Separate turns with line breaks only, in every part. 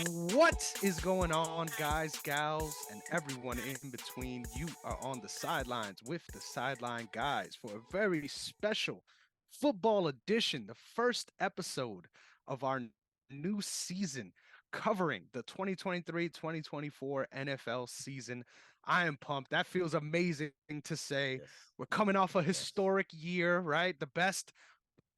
What is going on, guys, gals, and everyone in between? You are on the sidelines with the Sideline Guys for a very special football edition, the first episode of our new season covering the 2023-2024 NFL season. I am pumped. That feels amazing to say.
Yes.
We're coming off a
Yes.
historic year, right? The best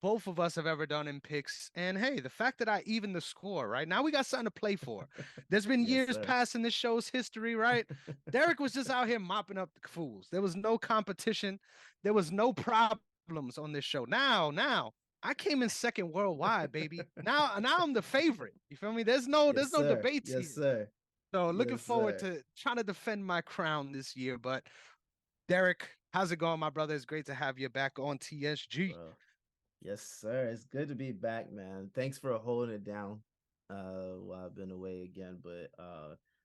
both of us have ever done in picks. And hey, the fact that I even the score, right? Now we got something to play for. There's been
Yes,
years
sir.
past in this show's history, right? Derrick was just out here mopping up the fools. There was no competition. There was no problems on this show. Now, I came in second worldwide, baby. Now I'm the favorite. You feel me?
Yes,
There's no
sir.
debates
Yes,
here.
sir.
So looking
Yes,
forward
sir.
to trying to defend my crown this year. But Derrick, how's it going, my brother? It's great to have you back on TSG.
Bro. Yes, sir. It's good to be back, man. Thanks for holding it down while I've been away again, but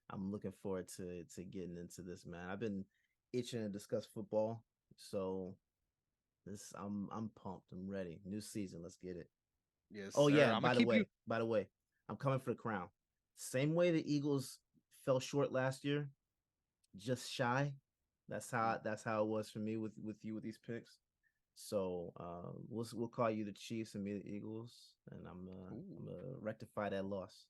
I'm looking forward to getting into this, man. I've been itching to discuss football. So this I'm pumped. I'm ready. New season. Let's get it.
Yes,
Oh
sir.
yeah,
I'm
and
gonna keep you.
by the way, I'm coming for the crown. Same way the Eagles fell short last year, just shy. That's how it was for me with you with these picks. So we'll call you the Chiefs and me the Eagles, and I'm
Ooh.
gonna rectify that loss.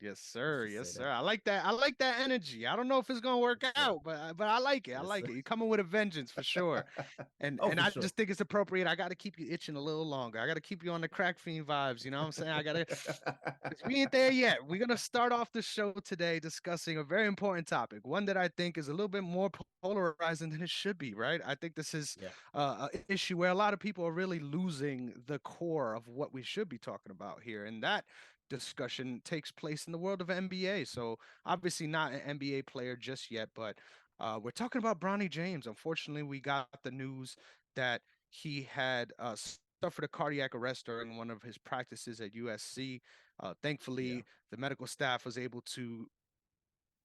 Yes,
Let's
sir.
just
Yes,
say
sir.
that.
I like that. I like that energy. I don't know if it's gonna work
Yes, sir.
out, but I like it. I
Yes,
like
sir.
it. You're coming with a vengeance for sure. And
Oh,
and
for
I
sure.
just think it's appropriate. I got to keep you itching a little longer. I got to keep you on the crack fiend vibes. You know what I'm saying? I gotta. 'Cause we ain't there yet. We're gonna start off the show today discussing a very important topic, one that I think is a little bit more polarizing than it should be. Right? I think this is
Yeah.
an issue where a lot of people are really losing the core of what we should be talking about here, and that discussion takes place in the world of NBA. So obviously not an NBA player just yet, but we're talking about Bronny James. Unfortunately, we got the news that he had suffered a cardiac arrest during one of his practices at USC.
Yeah.
Thankfully, the medical staff was able to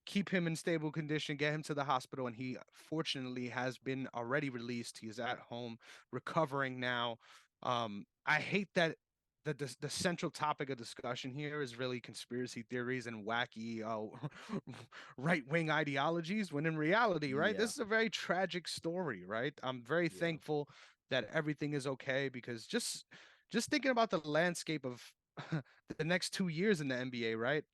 keep him in stable condition, get him to the hospital, and he fortunately has been already released. He is at home recovering now. I hate that the central topic of discussion here is really conspiracy theories and wacky right wing ideologies. When in reality, right,
Yeah.
this is a very tragic story. Right, I'm very
Yeah.
thankful that everything is okay because just thinking about the landscape of the next 2 years in the NBA, right?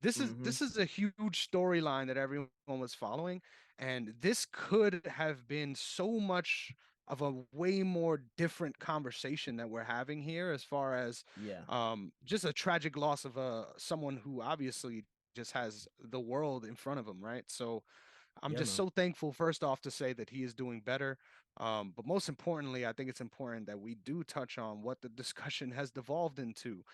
Mm-hmm.
This is a huge storyline that everyone was following, and this could have been so much of a way more different conversation that we're having here as far as
Yeah.
just a tragic loss of someone who obviously just has the world in front of him, right? So I'm
Yeah,
just
man.
so thankful, first off, to say that he is doing better. But most importantly, I think it's important that we do touch on what the discussion has devolved into.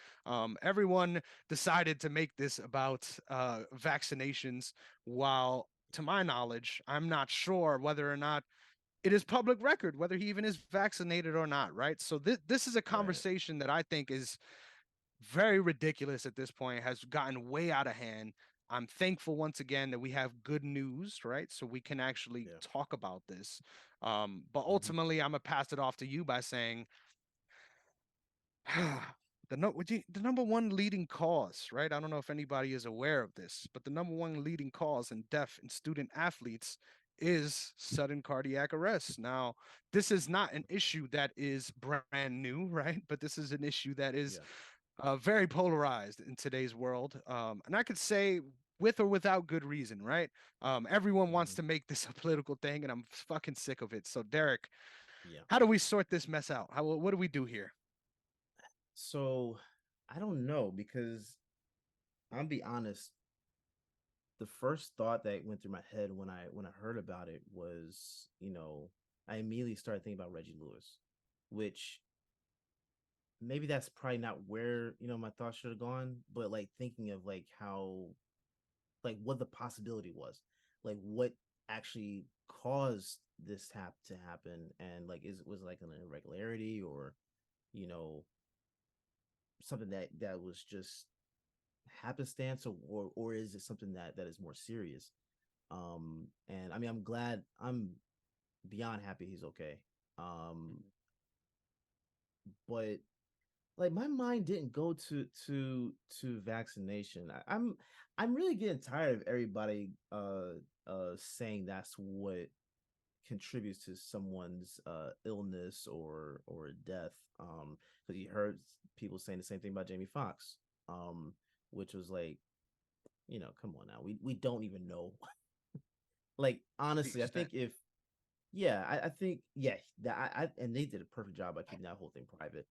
Everyone decided to make this about vaccinations, while to my knowledge, I'm not sure whether or not it is public record whether he even is vaccinated or not, right? So this is a
Right.
conversation that I think is very ridiculous at this point, has gotten way out of hand. I'm thankful once again that we have good news, right? So we can actually
Yeah.
talk about this. But
Mm-hmm.
ultimately, I'm gonna pass it off to you by saying the number one leading cause, right? I don't know if anybody is aware of this, but the number one leading cause in deaf and student athletes is sudden cardiac arrest. Now, this is not an issue that is brand new, right? But this is an issue that is
Yeah.
very polarized in today's world. And I could say with or without good reason, right? Everyone wants
Mm-hmm.
to make this a political thing, and I'm fucking sick of it. So, Derek,
Yeah.
how do we sort this mess out? What do we do here?
So I don't know because I'll be honest, the first thought that went through my head when I heard about it was, I immediately started thinking about Reggie Lewis, which maybe that's probably not where, my thoughts should have gone, but like thinking of like how like what the possibility was. Like what actually caused this to happen and like is was like an irregularity or, you know, something that was just happenstance or is it something that is more serious? And I mean I'm beyond happy he's okay. Um, but like my mind didn't go to vaccination. I'm really getting tired of everybody saying that's what contributes to someone's illness or death. Because you heard people saying the same thing about Jamie Foxx, which was like, come on now, we don't even know. Like
The
honestly, I
extent.
think if yeah, I think yeah, that and they did a perfect job by keeping that whole thing private,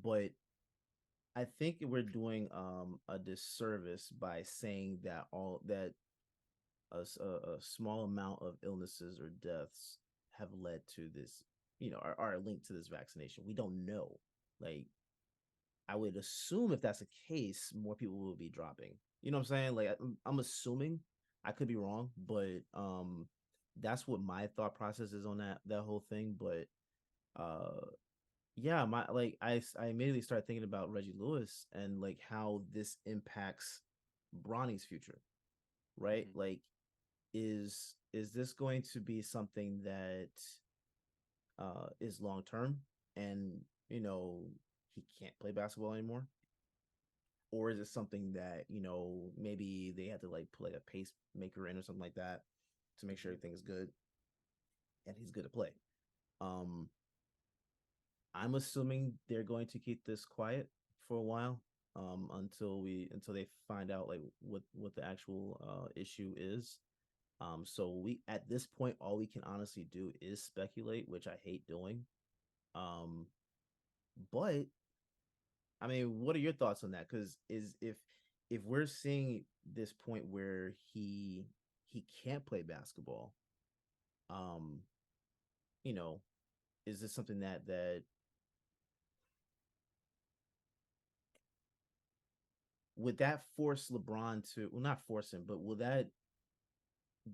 but I think we're doing a disservice by saying that all that a small amount of illnesses or deaths have led to this, are linked to this vaccination. We don't know. Like, I would assume if that's the case, more people will be dropping. You know what I'm saying? Like, I'm assuming. I could be wrong, but that's what my thought process is on that whole thing. But yeah, my like I immediately started thinking about Reggie Lewis and like how this impacts Bronny's future, right?
Mhm.
Like, is this going to be something that is long term, and he can't play basketball anymore, or is it something that maybe they had to like put like a pacemaker in or something like that to make sure
Mhm.
everything is good and he's good to play. um I'm assuming they're going to keep this quiet for a while, until they find out like what the actual issue is. So we at this point, all we can honestly do is speculate, which I hate doing. Um, but I mean, what are your thoughts on that? Because is if we're seeing this point where he can't play basketball, um, you know, is this something that would that force LeBron to, well, not force him, but will that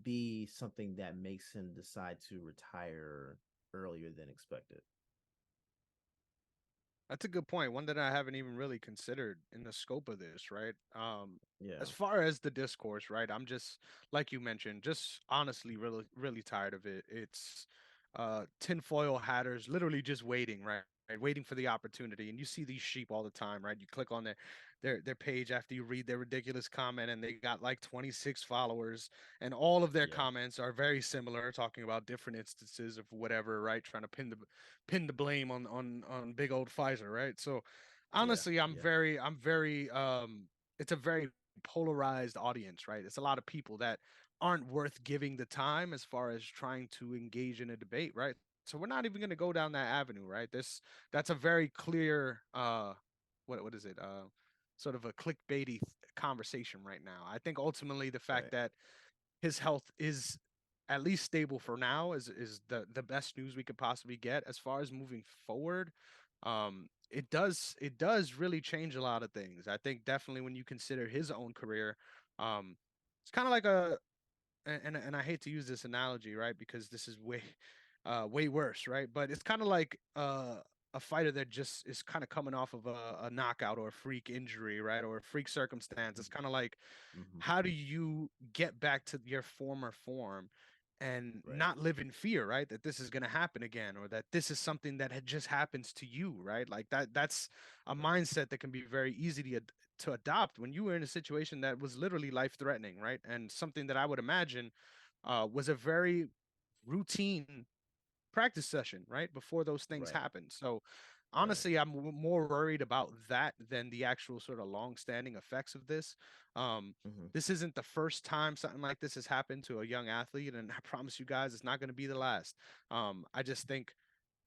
be something that makes him decide to retire earlier than expected?
That's a good point. One that I haven't even really considered in the scope of this, right?
Yeah,
As far as the discourse, right? I'm just like you mentioned, just honestly really really tired of it. It's tinfoil hatters literally just waiting, right? Right, waiting for the opportunity. And you see these sheep all the time, right? You click on their page after you read their ridiculous comment, and they got like 26 followers, and all of their
yeah,
comments are very similar, talking about different instances of whatever, right? Trying to pin the blame on big old Pfizer, right? So
yeah,
honestly,
yeah,
I'm very it's a very polarized audience, right? It's a lot of people that aren't worth giving the time as far as trying to engage in a debate, right? So we're not even going to go down that avenue, right? That's a very clear what is it? Sort of a clickbaity conversation right now. I think ultimately the fact
right,
that his health is at least stable for now is the best news we could possibly get. As far as moving forward, it does really change a lot of things. I think definitely when you consider his own career, it's kind of like and I hate to use this analogy, right? Because this is way worse, right? But it's kind of like a fighter that just is kind of coming off of a knockout or a freak injury, right? Or a freak circumstance. It's kind of like,
mm-hmm.
how do you get back to your former form and
Right,
not live in fear, right? That this is going to happen again, or that this is something that had just happens to you, right? Like that's a
right,
mindset that can be very easy to adopt when you were in a situation that was literally life threatening, right? And something that I would imagine was a very routine practice session, right? Before those things
right,
happen. So
right,
honestly, I'm more worried about that than the actual sort of long-standing effects of this. Um,
mm-hmm.
this isn't the first time something like this has happened to a young athlete, and I promise you guys, it's not going to be the last. I just think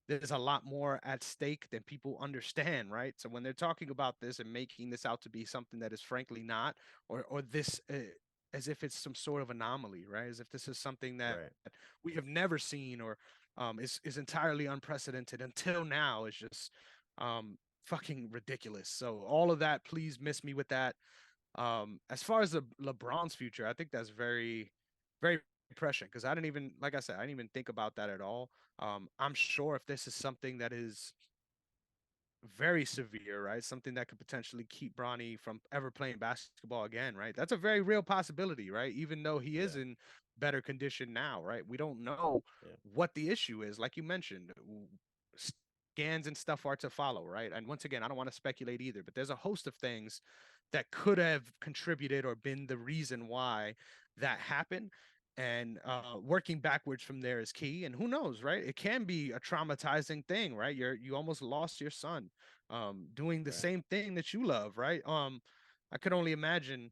there's a lot more at stake than people understand, right? So when they're talking about this and making this out to be something that is frankly not, or this as if it's some sort of anomaly, right? As if this is something that
Right,
we have never seen or is entirely unprecedented until now is just fucking ridiculous. So all of that, please miss me with that. As far as the LeBron's future, I think that's very prescient because I didn't even, like I said, I didn't even think about that at all. I'm sure if this is something that is very severe, right? Something that could potentially keep Bronny from ever playing basketball again, right? That's a very real possibility, right? Even though he is
yeah,
in better condition now, right? We don't know
yeah,
what the issue is, like you mentioned. scans and stuff are to follow, right? And once again, I don't want to speculate either, but there's a host of things that could have contributed or been the reason why that happened. And working backwards from there is key. And who knows, right? It can be a traumatizing thing, right? You almost lost your son, doing the
Right.
same thing that you love, right? I could only imagine,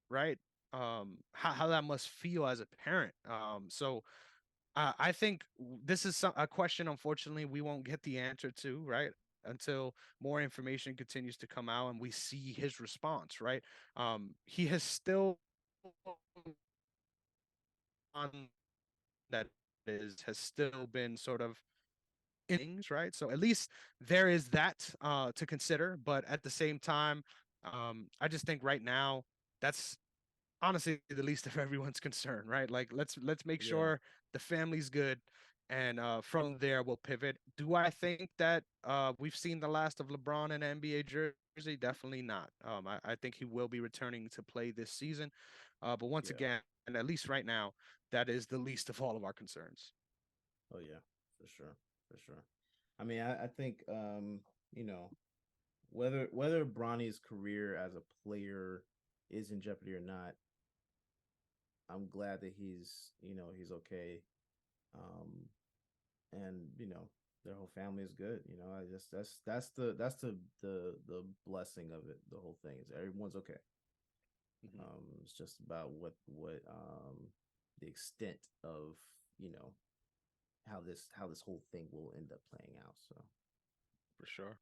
right? How that must feel as a parent. So I think this is a question, unfortunately, we won't get the answer to, right? Until more information continues to come out and we see his response, right? He has still on that is has still been sort of innings, right? So at least there is that to consider. But at the same time, I just think right now that's honestly the least of everyone's concern, right? Like let's make
Yeah.
sure the family's good, and from there we'll pivot. Do I think that we've seen the last of LeBron in an NBA jersey? Definitely not. I think he will be returning to play this season, but once
Yeah.
again, and at least right now, that is the least of all of our concerns.
Oh yeah, for sure. For sure. I mean, I think you know, whether Bronny's career as a player is in jeopardy or not, I'm glad that he's okay. Um and their whole family is good. I just that's the blessing of it. The whole thing is everyone's okay.
Mm-hmm.
It's just about what the extent of you know how this whole thing will end up playing out. So
For sure.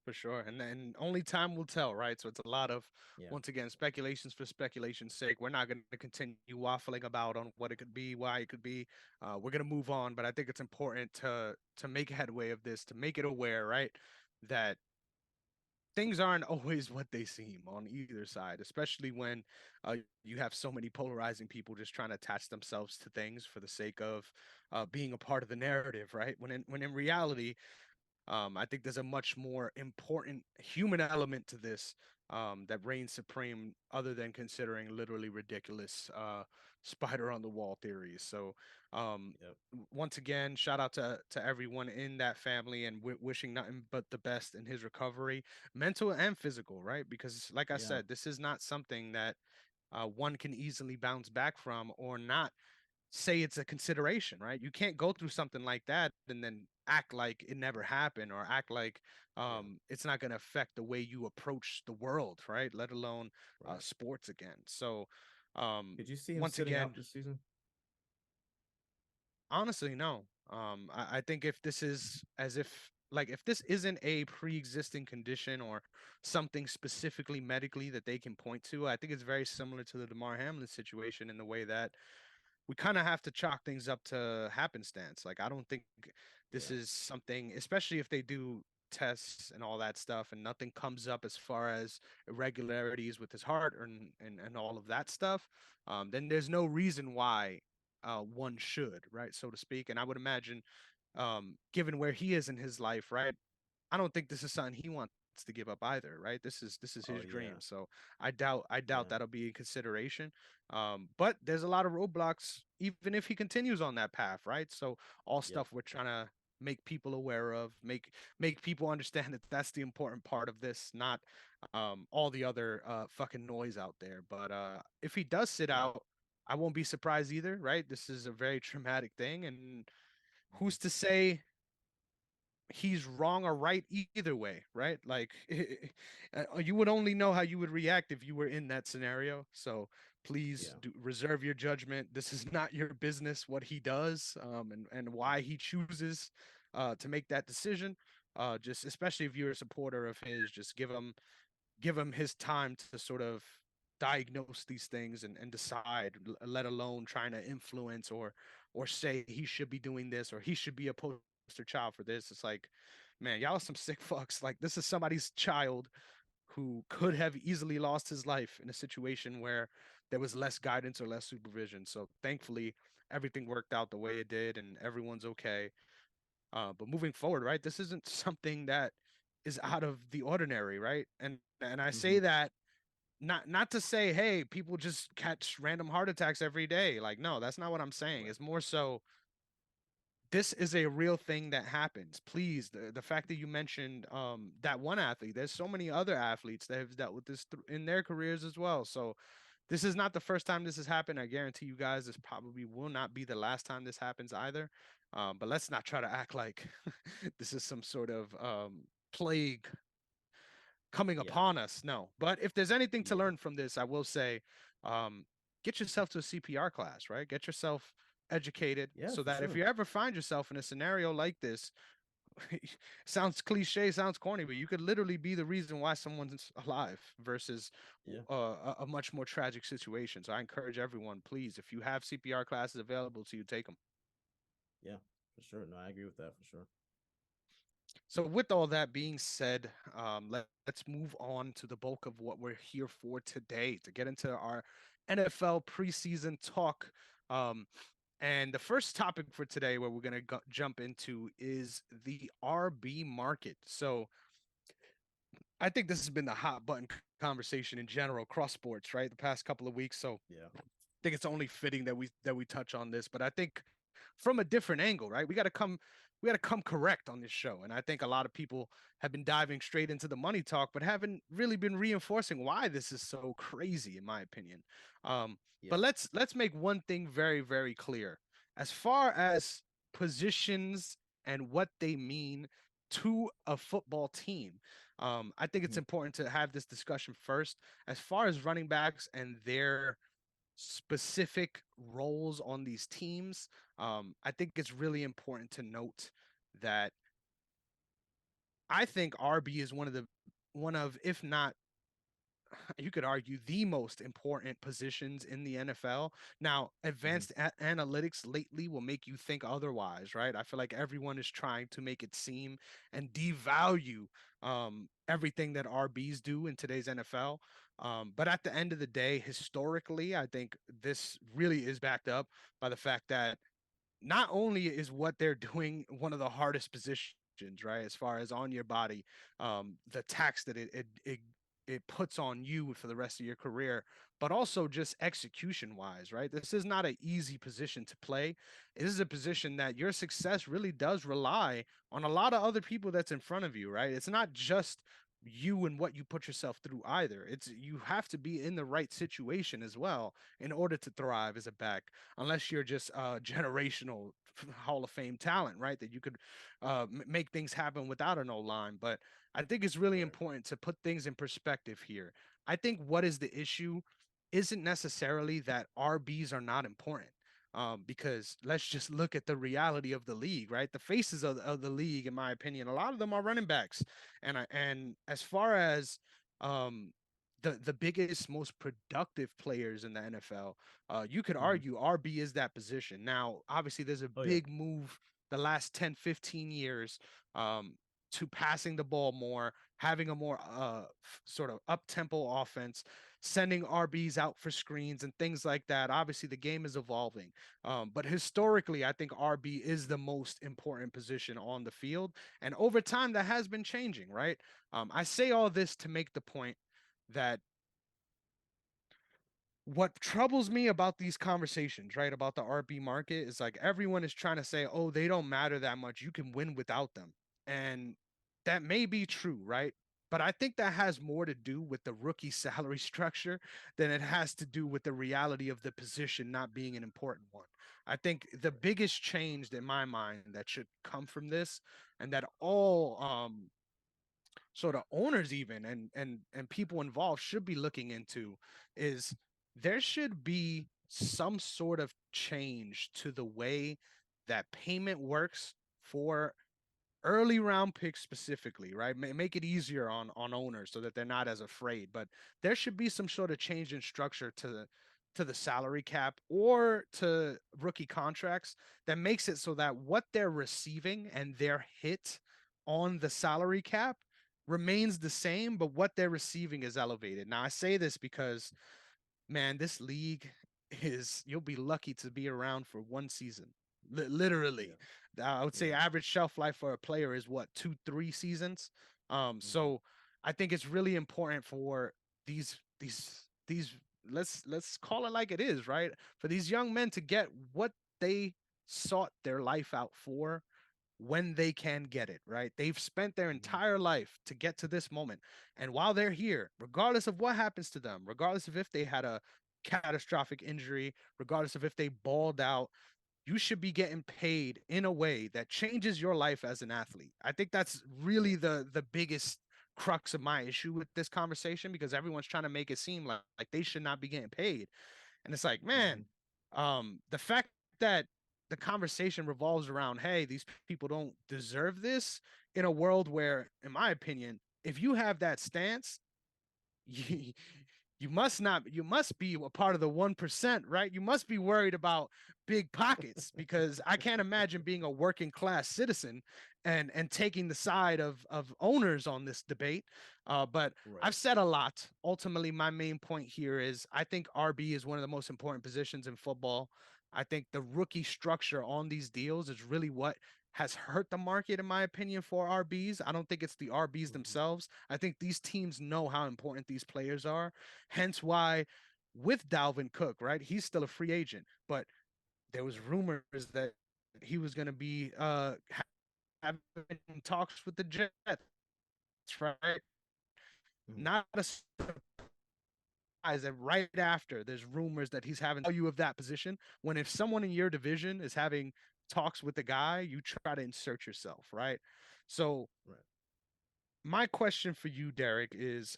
For sure. And then only time will tell, right? So it's a lot of,
yeah,
once again, speculations for speculation's sake. We're not going to continue waffling about on what it could be, why it could be. We're going to move on, but I think it's important to make headway of this, to make it aware, right? That things aren't always what they seem on either side, especially when you have so many polarizing people just trying to attach themselves to things for the sake of being a part of the narrative, right? When in reality, I think there's a much more important human element to this that reigns supreme, other than considering literally ridiculous spider on the wall theories. So, um,
yep,
once again, shout out to everyone in that family, and wishing nothing but the best in his recovery, mental and physical, right? Because, like I
yeah,
said, this is not something that one can easily bounce back from, or not say it's a consideration, right? You can't go through something like that and then act like it never happened, or act like
yeah,
it's not going to affect the way you approach the world, right? Let alone
right.
sports again. So, um,
Could you see him
once
sitting
again,
out this season?
honestly, no. I think if this is as if like if this isn't a pre-existing condition or something specifically medically that they can point to, I think it's very similar to the Damar Hamlin situation in the way that we kind of have to chalk things up to happenstance. Like I don't think this
Yeah,
is something, especially if they do tests and all that stuff and nothing comes up as far as irregularities with his heart, and all of that stuff, then there's no reason why one should, right, so to speak. And I would imagine, given where he is in his life, right, I don't think this is something he wants to give up either, right? This is
oh
his dream.
yeah,
So I doubt
yeah,
that'll be a consideration. But there's a lot of roadblocks, even if he continues on that path, right? So all
yep,
stuff we're trying to make people aware of, make people understand that that's the important part of this, not all the other fucking noise out there. But if he does sit
yeah,
out, I won't be surprised either, right? This is a very traumatic thing, and
mhm,
who's to say he's wrong or right either way, right? Like you would only know how you would react if you were in that scenario. So please
yeah,
reserve your judgment. This is not your business what he does, and why
mhm,
he chooses to make that decision. Just especially if you're a supporter of his, just give him his time to sort of diagnose these things and decide, let alone trying to influence or say he should be doing this or he should be a poster child for this. It's like, man, y'all are some sick fucks. Like this is somebody's child who could have easily lost his life in a situation where there was less guidance or less supervision. So thankfully everything worked out the way it did and everyone's okay. But moving forward, right, this isn't something that is out of the ordinary, right? And I say
mhm,
that not to say, hey, people just catch random heart attacks every day. Like, no, that's not what I'm saying.
right,
It's more so this is a real thing that happens. Please, the fact that you mentioned that one athlete, there's so many other athletes that have dealt with this in their careers as well. So this is not the first time this has happened. I guarantee you guys this probably will not be the last time this happens either. But let's not try to act like this is some sort of plague coming
Yeah,
upon us. No. But if there's anything to
yeah,
learn from this, I will say um, get yourself to a CPR class, right? Get yourself educated
yeah,
so
for
that if
sure.
you ever find yourself in a scenario like this, sounds cliche, sounds corny, but you could literally be the reason why someone's alive versus
Yeah,
a much more tragic situation. So I encourage everyone, please, if you have CPR classes available to you, take them.
yeah, for sure. No, I agree with that for sure.
So with all that being said, let's move on to the bulk of what we're here for today to get into our NFL preseason talk. Um, and the first topic for today, where we're going to jump into, is the RB market. So I think this has been the hot button conversation in general across sports, right? The past couple of weeks. So
Yeah,
think it's only fitting that we touch on this, but I think from a different angle, right? We got to come correct on this show, and I think a lot of people have been diving straight into the money talk, but haven't really been reinforcing why this is so crazy, in my opinion.
yeah,
But let's make one thing very very clear as far as positions and what they mean to a football team. I think it's
mhm,
important to have this discussion first as far as running backs and their specific roles on these teams. I think it's really important to note that I think RB is one of, if not, you could argue the most important positions in the NFL. Now,
mhm,
advanced analytics lately will make you think otherwise, right? I feel like everyone is trying to make it seem and devalue everything that RBs do in today's NFL. But at the end of the day, historically, I think this really is backed up by the fact that not only is what they're doing one of the hardest positions, right, as far as on your body, the tax that it puts on you for the rest of your career, but also just execution wise, right? This is not an easy position to play. This is a position that your success really does rely on a lot of other people that's in front of you, right? It's not just you and what you put yourself through either. It's you have to be in the right situation as well in order to thrive as a back, unless you're just a generational Hall of Fame talent, right? That you could make things happen without an O line. But I think it's really
right,
important to put things in perspective here. I think what is the issue isn't necessarily that RBs are not important. Because let's just look at the reality of the league, right? The faces of the league, in my opinion, a lot of them are running backs. And as far as um, the biggest, most productive players in the NFL, you could
mhm.
argue RB is that position. Now, obviously, there's a
Oh yeah,
big move the last 10, 15 years um, to passing the ball more, having a more sort of up tempo offense, sending RBs out for screens and things like that. Obviously, the game is evolving. But historically, I think RB is the most important position on the field. And over time, that has been changing, right? I say all this to make the point that what troubles me about these conversations, right, about the RB market is like everyone is trying to say, oh, they don't matter that much. You can win without them. And that may be true, right? But I think that has more to do with the rookie salary structure than it has to do with the reality of the position not being an important one. I think the
right,
biggest change in my mind that should come from this, and that all sort of owners even and people involved should be looking into, is there should be some sort of change to the way that payment works for early round picks specifically, right? Make it easier on owners so that they're not as afraid. But there should be some sort of change in structure to the salary cap or to rookie contracts that makes it so that what they're receiving and their hit on the salary cap remains the same, but what they're receiving is elevated. Now I say this because, man, this league is, you'll be lucky to be around for one season.
yeah,
Literally. I would say
yeah,
average shelf life for a player is what, 2, 3 seasons.
mhm,
So I think it's really important for these let's call it like it is, right? For these young men to get what they sought their life out for when they can get it, right? They've spent their
Mhm.
entire life to get to this moment. And while they're here, regardless of what happens to them, regardless of if they had a catastrophic injury, regardless of if they balled out, you should be getting paid in a way that changes your life as an athlete. I think that's
Yeah.
really the biggest crux of my issue with this conversation because everyone's trying to make it seem like they should not be getting paid. And it's like,
Mhm.
man, the fact that the conversation revolves around, hey, these people don't deserve this in a world where, in my opinion, if you have that stance, you, you must not you must be a part of the 1%, right? You must be worried about big pockets because I can't imagine being a working class citizen and taking the side of owners on this debate. But
Right.
I've said a lot. Ultimately, my main point here is I think RB is one of the most important positions in football. I think the rookie structure on these deals is really what has hurt the market, in my opinion, for RBs. I don't think it's the RBs
Mhm.
themselves. I think these teams know how important these players are. Hence why with Dalvin Cook, right? He's still a free agent, but there was rumors that he was going to be having talks with the Jets, right?
Mhm.
Not a surprise that right after there's rumors that he's having value of that position. When if someone in your division is having talks with the guy, you try to insert yourself, right? So
Right.
my question for you, Derek, is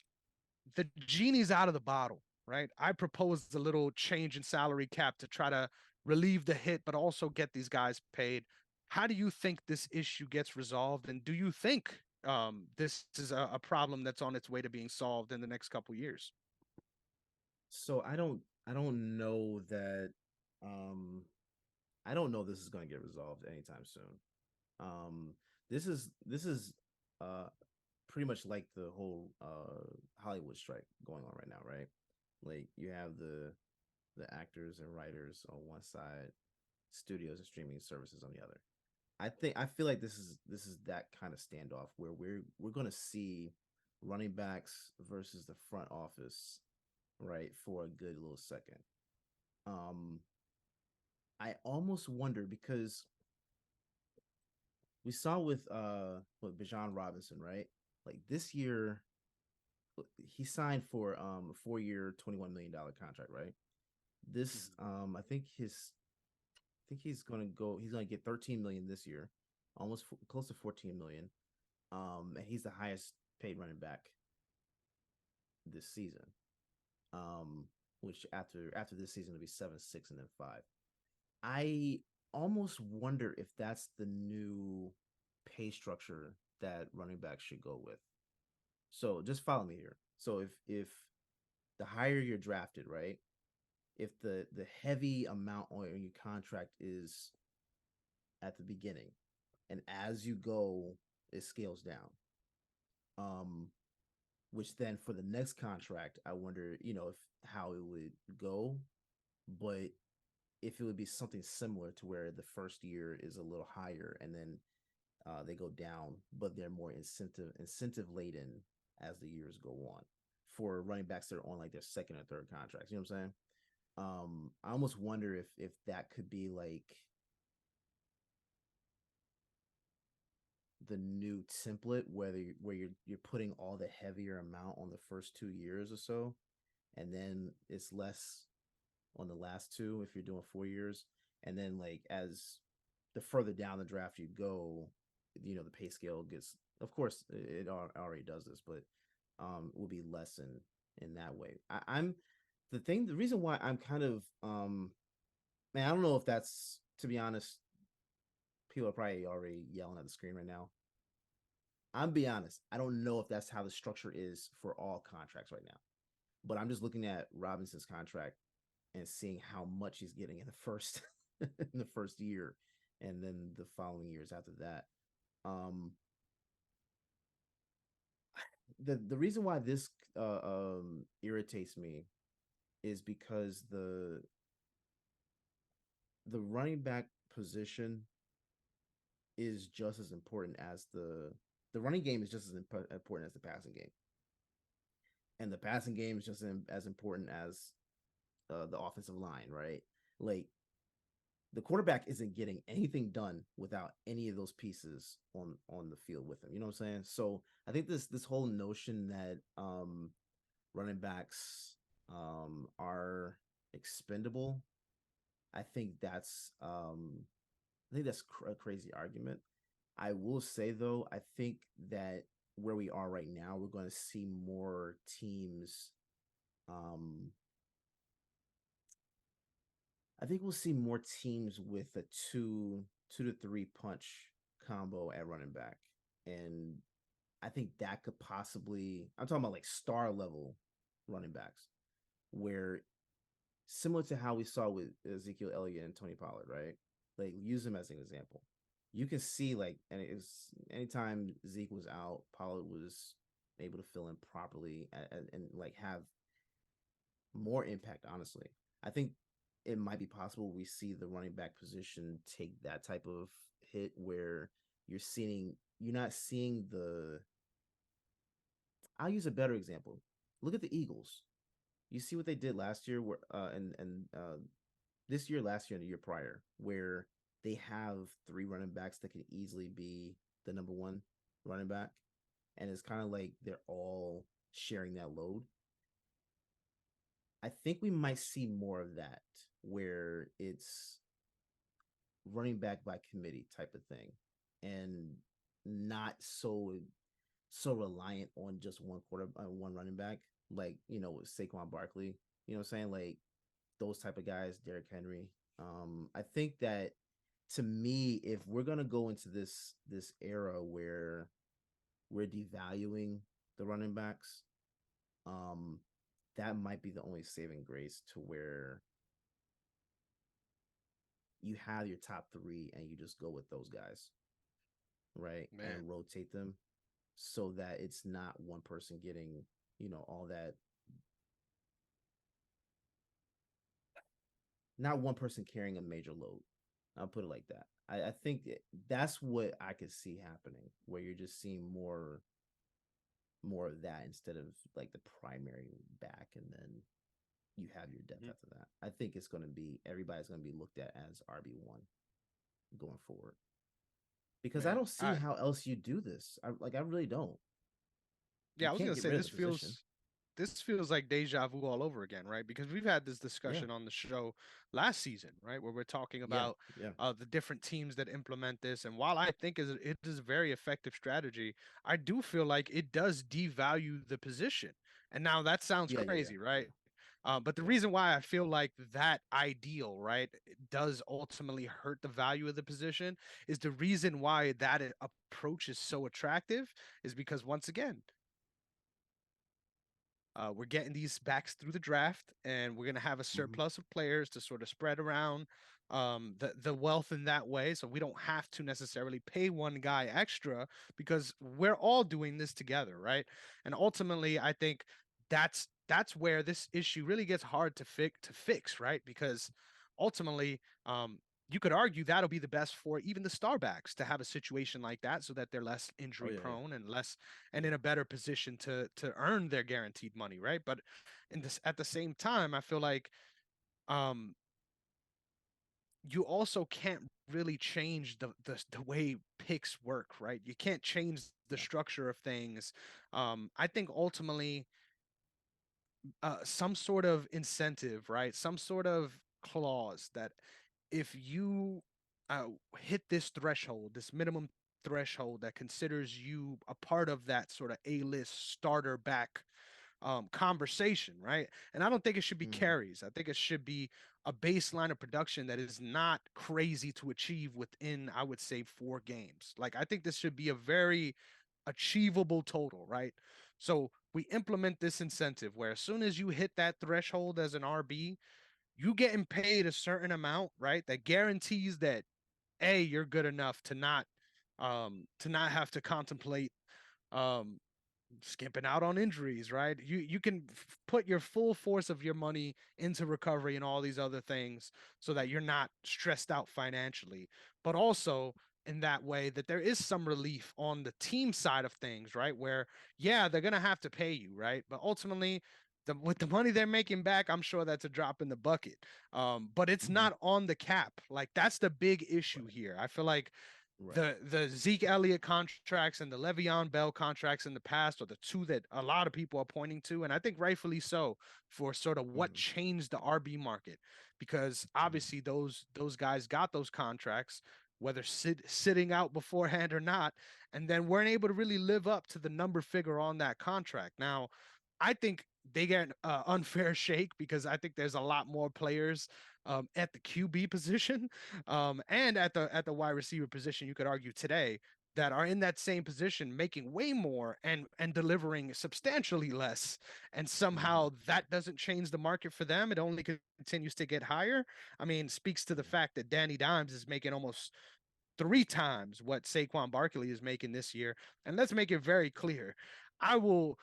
the genie's out of the bottle, right? I proposed a little change in salary cap to try to relieve the hit, but also get these guys paid. How do you think this issue gets resolved? And do you think this is a problem that's on its way to being solved in the next couple years?
So I don't know that um I don't know this is going to get resolved anytime soon. Um this is uh pretty much like the whole Hollywood strike going on right now, right? Like you have the actors and writers on one side, studios and streaming services on the other. I feel like this is that kind of standoff where we're going to see running backs versus the front office, right, for a good little second. Um I almost wonder because we saw with Bijan Robinson, right? Like this year he signed for a 4-year $21 million contract, right? This
Mhm.
I think he's gonna get 13 million this year, almost close to 14 million. And he's the highest paid running back this season. Um, which after this season will be 7-6 and then 5. I almost wonder if that's the new pay structure that running backs should go with. So just follow me here. So if the higher you're drafted, right? If the heavy amount on your contract is at the beginning, and as you go, it scales down. Um, which then for the next contract, I wonder, if how it would go, but if it would be something similar to where the first year is a little higher and then they go down, but they're more incentive laden as the years go on for running backs that are on like their second or third contracts. You know what I'm saying? I almost wonder if that could be like the new template, where you're putting all the heavier amount on the first 2 years or so, and then it's less on the last two if you're doing 4 years, and then like as the further down the draft you go, the pay scale gets. Of course, it already does this, but will be less in that way. I'm the reason why I'm kind of man, I don't know if that's, to be honest, people are probably already yelling at the screen right now. I'm be honest, I don't know if that's how the structure is for all contracts right now. But I'm just looking at Robinson's contract and seeing how much he's getting in the first in the first year, and then the following years after that. Um, the reason why this irritates me is because the running back position is just as important as the running game is just as important as the passing game, and the passing game is just as important as the offensive line, right? Like the quarterback isn't getting anything done without any of those pieces on the field with him. You know what I'm saying? So I think this whole notion that running backs are expendable, I think that's a crazy argument. I will say though, I think that where we are right now, we're going to see more teams. Um, I think we'll see more teams with a two to three punch combo at running back, and I think that could possibly. I'm talking about like star level running backs, where similar to how we saw with Ezekiel Elliott and Tony Pollard, right? Like use him as an example. You can see like, and it's anytime Zeke was out, Pollard was able to fill in properly and like have more impact. Honestly, I think it might be possible we see the running back position take that type of hit where you're not seeing the. I'll use a better example. Look at the Eagles. You see what they did last year, where and this year, last year, and the year prior, where they have three running backs that could easily be the number one running back, and it's kind of like they're all sharing that load. I think we might see more of that, where it's running back by committee type of thing, and not so reliant on just one running back, like with Saquon Barkley. You know what I'm saying? Like those type of guys, Derrick Henry. I think that to me, if we're gonna go into this era where we're devaluing the running backs, um, that might be the only saving grace to where you have your top three and you just go with those guys, right?
Man,
And rotate them so that it's not one person getting, all that, not one person carrying a major load. I'll put it like that. I think that's what I could see happening, where you're just seeing more of that instead of like the primary back, and then you have your depth
mhm.
after that. I think it's going to be everybody's going to be looked at as RB1 going forward, because I
Man,
don't see how else you do this. I really don't. You
I was
can't
gonna
get
say
rid of the position.
this feels like deja vu all over again, right? Because we've had this
Yeah,
discussion on the show last season, right, where we're talking
yeah,
about
yeah.
the different teams that implement this. And while I think it is a very effective strategy, I do feel like it does devalue the position. And now that sounds
Yeah, yeah, yeah,
crazy,
yeah,
right? But the
yeah.
reason why I feel like that ideal, right, it does ultimately hurt the value of the position is the reason why that approach is so attractive is because once again, we're getting these backs through the draft, and we're going to have a
Mm-hmm.
surplus of players to sort of spread around the wealth in that way. So we don't have to necessarily pay one guy extra because we're all doing this together, right? And ultimately, I think that's where this issue really gets hard to fix, right? Because ultimately, you could argue that'll be the best for even the starbacks to have a situation like that so that they're less
Oh
injury
yeah, yeah,
prone and less and
yeah.
in a better position to earn their guaranteed money, right? But in this at the same time, I feel like um you also can't really change the way picks work, right? You can't change the
Yeah.
structure of things. I think ultimately some sort of incentive, right? Some sort of clause that if you uh, hit this threshold, this minimum threshold that considers you a part of that sort of A-list starter back conversation, right? And I don't think it should be
Mm-hmm.
carries. I think it should be a baseline of production that is not crazy to achieve within, I would say, 4 games. Like, I think this should be a very achievable total, right? So we implement this incentive where as soon as you hit that threshold as an RB, you getting paid a certain amount, right? That guarantees that A, you're good enough to not have to contemplate um skipping out on injuries, right? You can put your full force of your money into recovery and all these other things so that you're not stressed out financially, but also in that way that there is some relief on the team side of things, right? Where yeah, they're going to have to pay you, right? But ultimately with the money they're making back, I'm sure that's a drop in the bucket. But it's
Hmm.
not on the cap. Like that's the big issue
Right.
here. I feel like
Right.
the Zeke Elliott contracts and the Le'Veon Bell contracts in the past are the two that a lot of people are pointing to, and I think rightfully so for sort of what
Hmm.
changed the RB market, because
Hmm.
obviously those guys got those contracts, whether sitting out beforehand or not, and then weren't able to really live up to the number figure on that contract. Now, I think they get an unfair shake because I think there's a lot more players at the QB position and at the wide receiver position. You could argue today that are in that same position, making way more and delivering substantially less, and
Hmm.
somehow that doesn't change the market for them. It only continues to get higher. I mean, speaks to the
Yeah.
fact that Danny Dimes is making almost three times what Saquon Barkley is making this year. And let's make it very clear. I will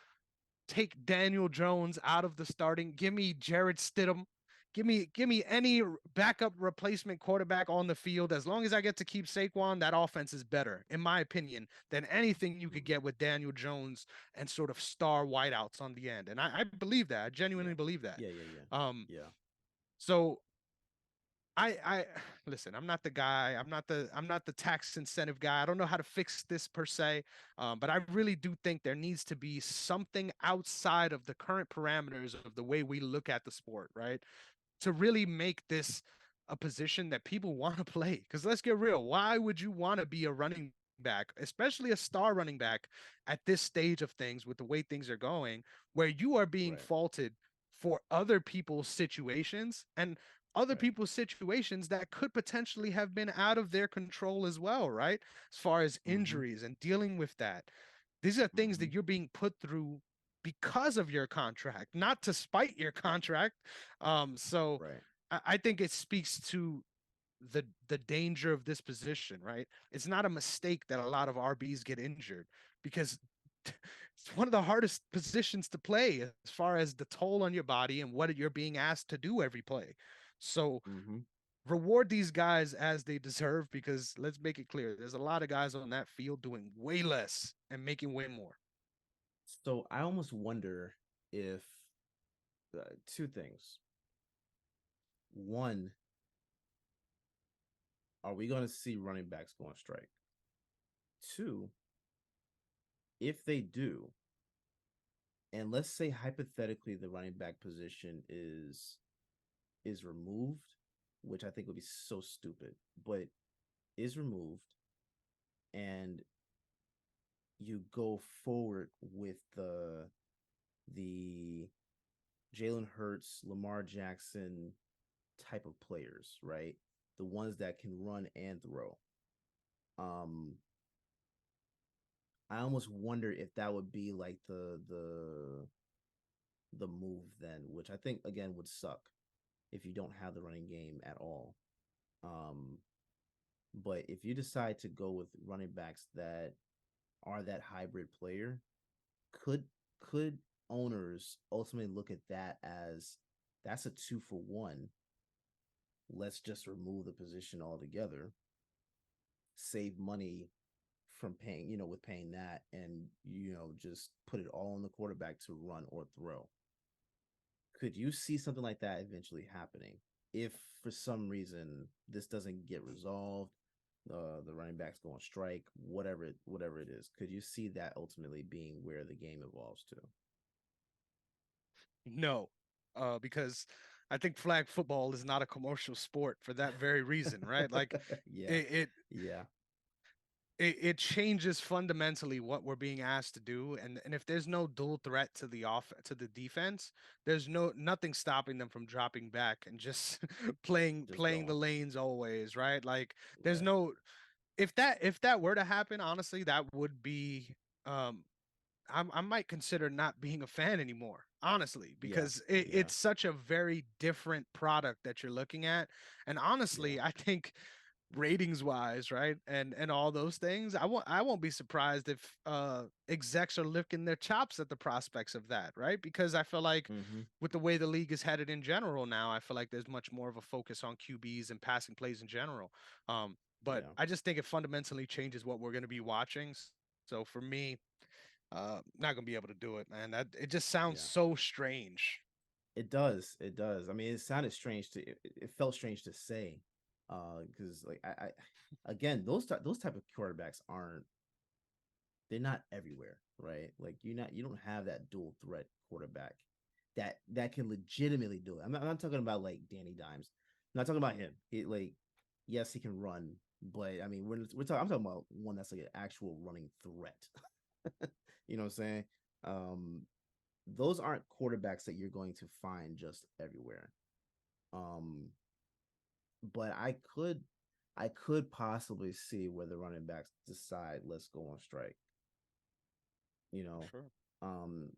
take Daniel Jones out of the starting. Give me Jared Stidham. Give me any backup replacement quarterback on the field. As long as I get to keep Saquon, that offense is better, in my opinion, than anything you could
Hmm.
get with Daniel Jones and sort of star wideouts on the end. And I believe that. I genuinely
Yeah.
believe that.
Yeah. Yeah. Yeah.
Um,
Yeah.
so I listen. I'm not the guy. I'm not the tax incentive guy. I don't know how to fix this per se, but I really do think there needs to be something outside of the current parameters of the way we look at the sport, right? To really make this a position that people want to play. Because let's get real, why would you want to be a running back, especially a star running back, at this stage of things with the way things are going, where you are being
Right.
faulted for other people's situations and other
Right.
people's situations that could potentially have been out of their control as well, right? As far as
Hmm.
injuries and dealing with that. These are things
Hmm.
that you're being put through because of your contract, not to spite your contract. So
Right.
I think it speaks to the danger of this position, right? It's not a mistake that a lot of RBs get injured because it's one of the hardest positions to play as far as the toll on your body and what you're being asked to do every play. So
Hmm.
reward these guys as they deserve because let's make it clear there's a lot of guys on that field doing way less and making way more.
So I almost wonder if two things. One, are we going to see running backs go on strike? Two, if they do, and let's say hypothetically the running back position is removed, which I think would be so stupid, but is removed, and you go forward with the Jalen Hurts, Lamar Jackson type of players, right? The ones that can run and throw. Um, I almost wonder if that would be like the move then, which I think again would suck if you don't have the running game at all. Um, but if you decide to go with running backs that are that hybrid player, could could owners ultimately look at that as that's a 2 for 1? Let's just remove the position altogether, save money from paying, with paying that, and just put it all on the quarterback to run or throw. Could you see something like that eventually happening if for some reason this doesn't get resolved, the running backs go on strike, whatever it is? Could you see that ultimately being where the game evolves to?
No, because I think flag football is not a commercial sport for that very reason, right? Like
Yeah.
it it
Yeah.
it changes fundamentally what we're being asked to do, and if there's no dual threat to the defense, there's nothing stopping them from dropping back and just playing
Just
playing the
going.
lanes always, right? Like there's
Right.
no if that were to happen, honestly, that would be um I might consider not being a fan anymore, honestly,
Yeah.
because it,
Yeah.
it's such a very different product that you're looking at. And
Yeah.
honestly, I think ratings wise, right, and all those things, I won't be surprised if execs are licking their chops at the prospects of that, right? Because I feel like
Mm-hmm.
with the way the league is headed in general now, I feel like there's much more of a focus on QBs and passing plays in general. But
Yeah.
I just think it fundamentally changes what we're going to be watching. So for me, not gonna be able to do it, man. That it just sounds
Yeah.
so strange.
It does. It does. I mean, it sounded strange to. It felt strange to say, because like again, those type of quarterbacks aren't. They're not everywhere, right? Like you don't have that dual threat quarterback that can legitimately do it. I'm not talking about like Danny Dimes. I'm not talking about him. He like, yes, he can run, but I mean, we're talking. I'm talking about one that's like an actual running threat. You know what I'm saying? Um, those aren't quarterbacks that you're going to find just everywhere. Um, but I could possibly see where the running backs decide let's go on strike. You know,
Sure.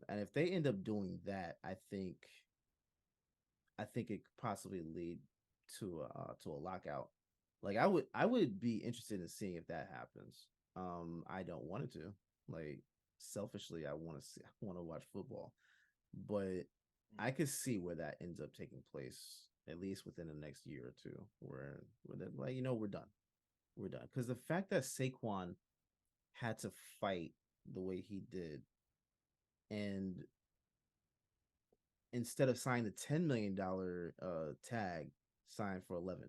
and if they end up doing that, I think it could possibly lead to a lockout. Like I would be interested in seeing if that happens. I don't want it to. Like selfishly, I want to see. I want to watch football, but I could see where that ends up taking place at least within the next year or two, where they're like, we're done. Because the fact that Saquon had to fight the way he did, and instead of signing the $10 million tag, signed for 11.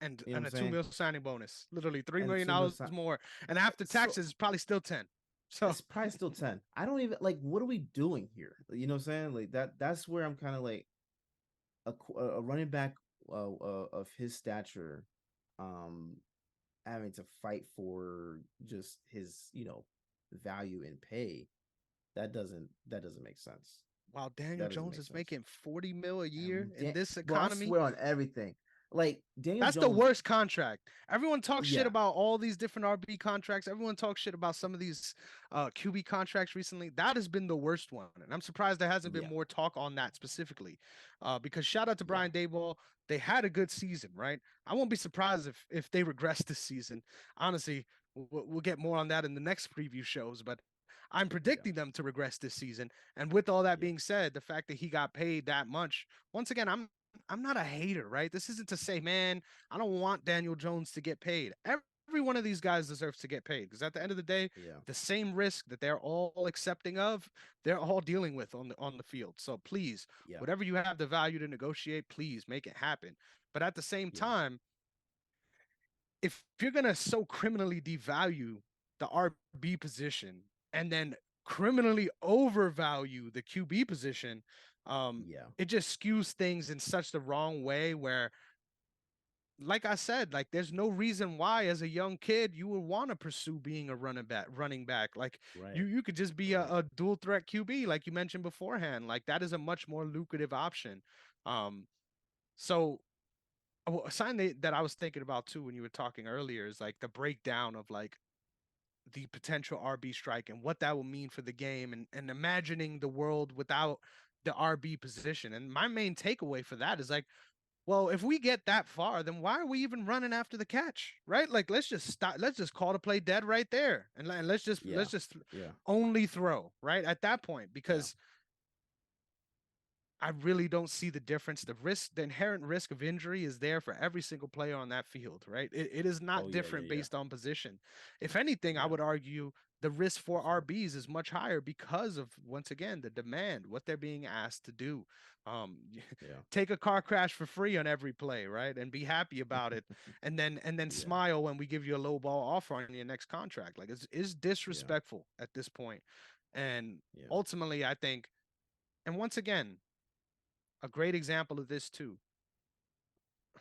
You know what
And
I'm
a 2 mil
saying?
signing bonus, literally three
And the
million
two mil
dollars
sign.
more, and after
So
taxes, probably still 10. So
it's probably still 10. I don't even like. What are we doing here? You know what I'm saying? Like that. That's where I'm kind of like a running back of his stature, um, having to fight for just his value and pay. That doesn't make sense.
while Daniel
That doesn't
Jones
make
is
sense.
making 40 mil a year
And
in this
bro, I
economy,
swear on everything. Like Daniel
that's the
Jones,
worst contract. Everyone talks shit
yeah,
about all these different RB contracts. Everyone talks shit about some of these QB contracts recently. That has been the worst one. And I'm surprised there hasn't been
yeah,
more talk on that specifically. Because shout out to
yeah,
Brian Dayball. They had a good season, right? I won't be surprised if they regress this season. Honestly, we'll get more on that in the next preview shows, but I'm
yeah,
predicting them to regress this season. And with all that
yeah,
being said, the fact that he got paid that much, once again, I'm not a hater, right? This isn't to say, man, I don't want Daniel Jones to get paid. Every one of these guys deserves to get paid because at the end of the day,
yeah,
the same risk that they're all accepting of, they're all dealing with on the field. So please,
yeah,
whatever you have the value to negotiate, please make it happen. But at the same
yeah,
time, if you're gonna so criminally devalue the RB position and then criminally overvalue the QB position,
yeah,
it just skews things in such the wrong way where like I said, like there's no reason why as a young kid you would want to pursue being a running back. Like
right,
you could just be a,
right,
a dual threat QB, like you mentioned beforehand. Like that is a much more lucrative option. Um, so a sign that I was thinking about too when you were talking earlier is like the breakdown of like the potential RB strike and what that will mean for the game and imagining the world without the RB position. And my main takeaway for that is like, well, if we get that far, then why are we even running after the catch, right? Like, let's just stop. Let's just call the play dead right there, and
yeah,
let's just
yeah,
only throw right at that point
yeah,
because I really don't see the difference. The inherent risk of injury is there for every single player on that field, right? It is
oh
not
yeah, yeah,
different
yeah,
based on position. If anything, I
yeah,
would argue the risk for
absolutely,
RBs is much higher because of, once again, the demand, what they're being asked to do. Um,
yeah,
take a car crash for free on every play, right? And be happy about it. And then
yeah,
smile when we give you a low ball offer on your next contract. Like it's
yeah,
disrespectful at this point. And
yeah,
ultimately, I think, and once again, a great example of this too.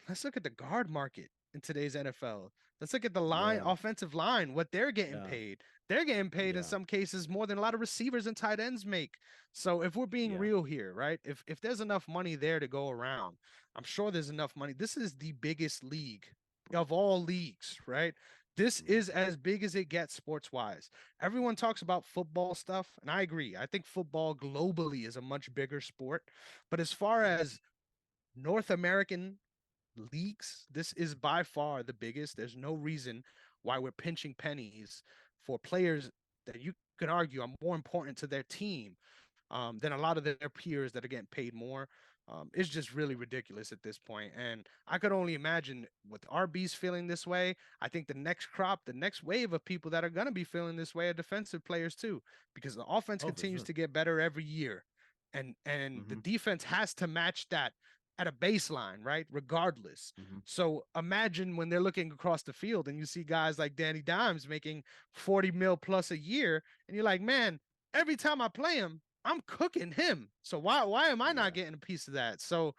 Let's look at the guard market in today's NFL. Let's look at the line,
yeah,
offensive line, what they're getting
yeah,
paid. They're getting paid in
yeah,
some cases more than a lot of receivers and tight ends make. So if we're being
yeah,
real here, right? If there's enough money there to go around, I'm sure there's enough money. This is the biggest league of all leagues, right? This
mm,
is as big as it gets sports wise. Everyone talks about football stuff, and I agree. I think football globally is a much bigger sport. But as far
yeah,
as North American leagues, this is by far the biggest. There's no reason why we're pinching pennies for players that you could argue are more important to their team than a lot of their peers that are getting paid more. It's just really ridiculous at this point. And I could only imagine with RBs feeling this way. I think the next crop, the next wave of people that are going to be feeling this way are defensive players too, because the offense
Oh, for
continues
sure.
to get better every year, and the
Mm-hmm.
defense has to match that at a baseline, right? Regardless.
Mm-hmm.
So imagine when they're looking across the field and you see guys like Danny Dimes making 40 mil plus a year, and you're like, man, every time I play him, I'm cooking him. So why am I not
Yeah.
getting a piece of that? So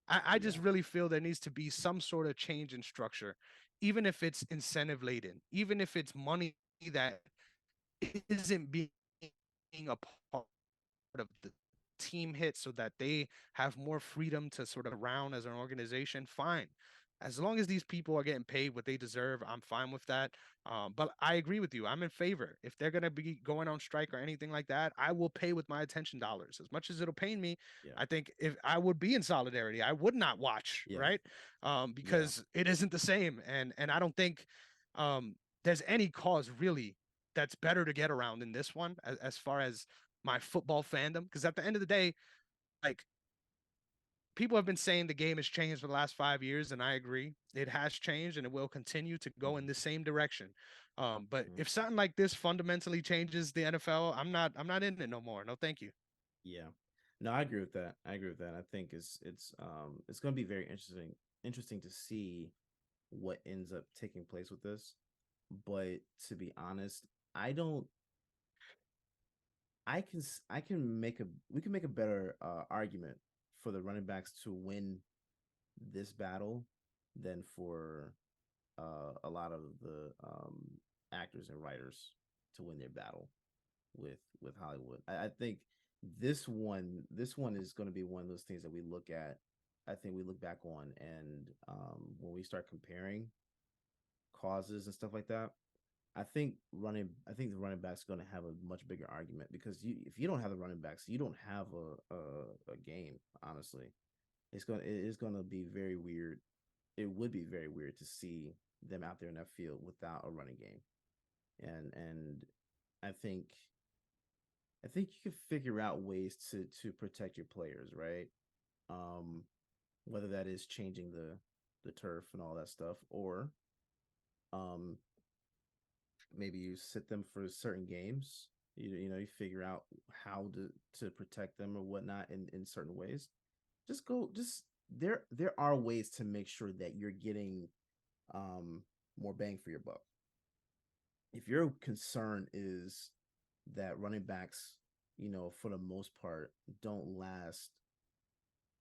I just
Yeah.
really feel there needs to be some sort of change in structure, even if it's incentive laden, even if it's money that isn't being a part of the team hit so that they have more freedom to sort of around as an organization, fine. As long as these people are getting paid what they deserve, I'm fine with that. But I agree with you. I'm in favor. If they're going to be going on strike or anything like that, I will pay with my attention dollars. As much as it'll pain me,
Yeah.
I think if I would be in solidarity, I would not watch,
Yeah.
right?
Yeah.
Because it isn't the same. And I don't think there's any cause really that's better to get around in this one as far as my football fandom. Because at the end of the day, like people have been saying the game has changed for the last 5 years, and I agree. It has changed and it will continue to go in
Mm-hmm.
the same direction. But
Mm-hmm.
if something like this fundamentally changes the NFL, I'm not in it no more. No, thank you.
Yeah. No, I agree with that. I agree with that. I think it's going to be very interesting to see what ends up taking place with this. But to be honest, I don't. I can make a we can make a better argument for the running backs to win this battle than for a lot of the actors and writers to win their battle with Hollywood. I think this one is going to be one of those things that we look at. I think we look back on, and when we start comparing causes and stuff like that, I think the running back's going to have a much bigger argument because if you don't have the running backs, you don't have a game. Honestly, it is going to be very weird. It would be very weird to see them out there in that field without a running game. And I think you can figure out ways to protect your players, right? Um, whether that is changing the turf and all that stuff, or um, maybe you sit them for certain games. You figure out how to protect them or whatnot in certain ways. Just there are ways to make sure that you're getting um more bang for your buck. If your concern is that running backs, for the most part, don't last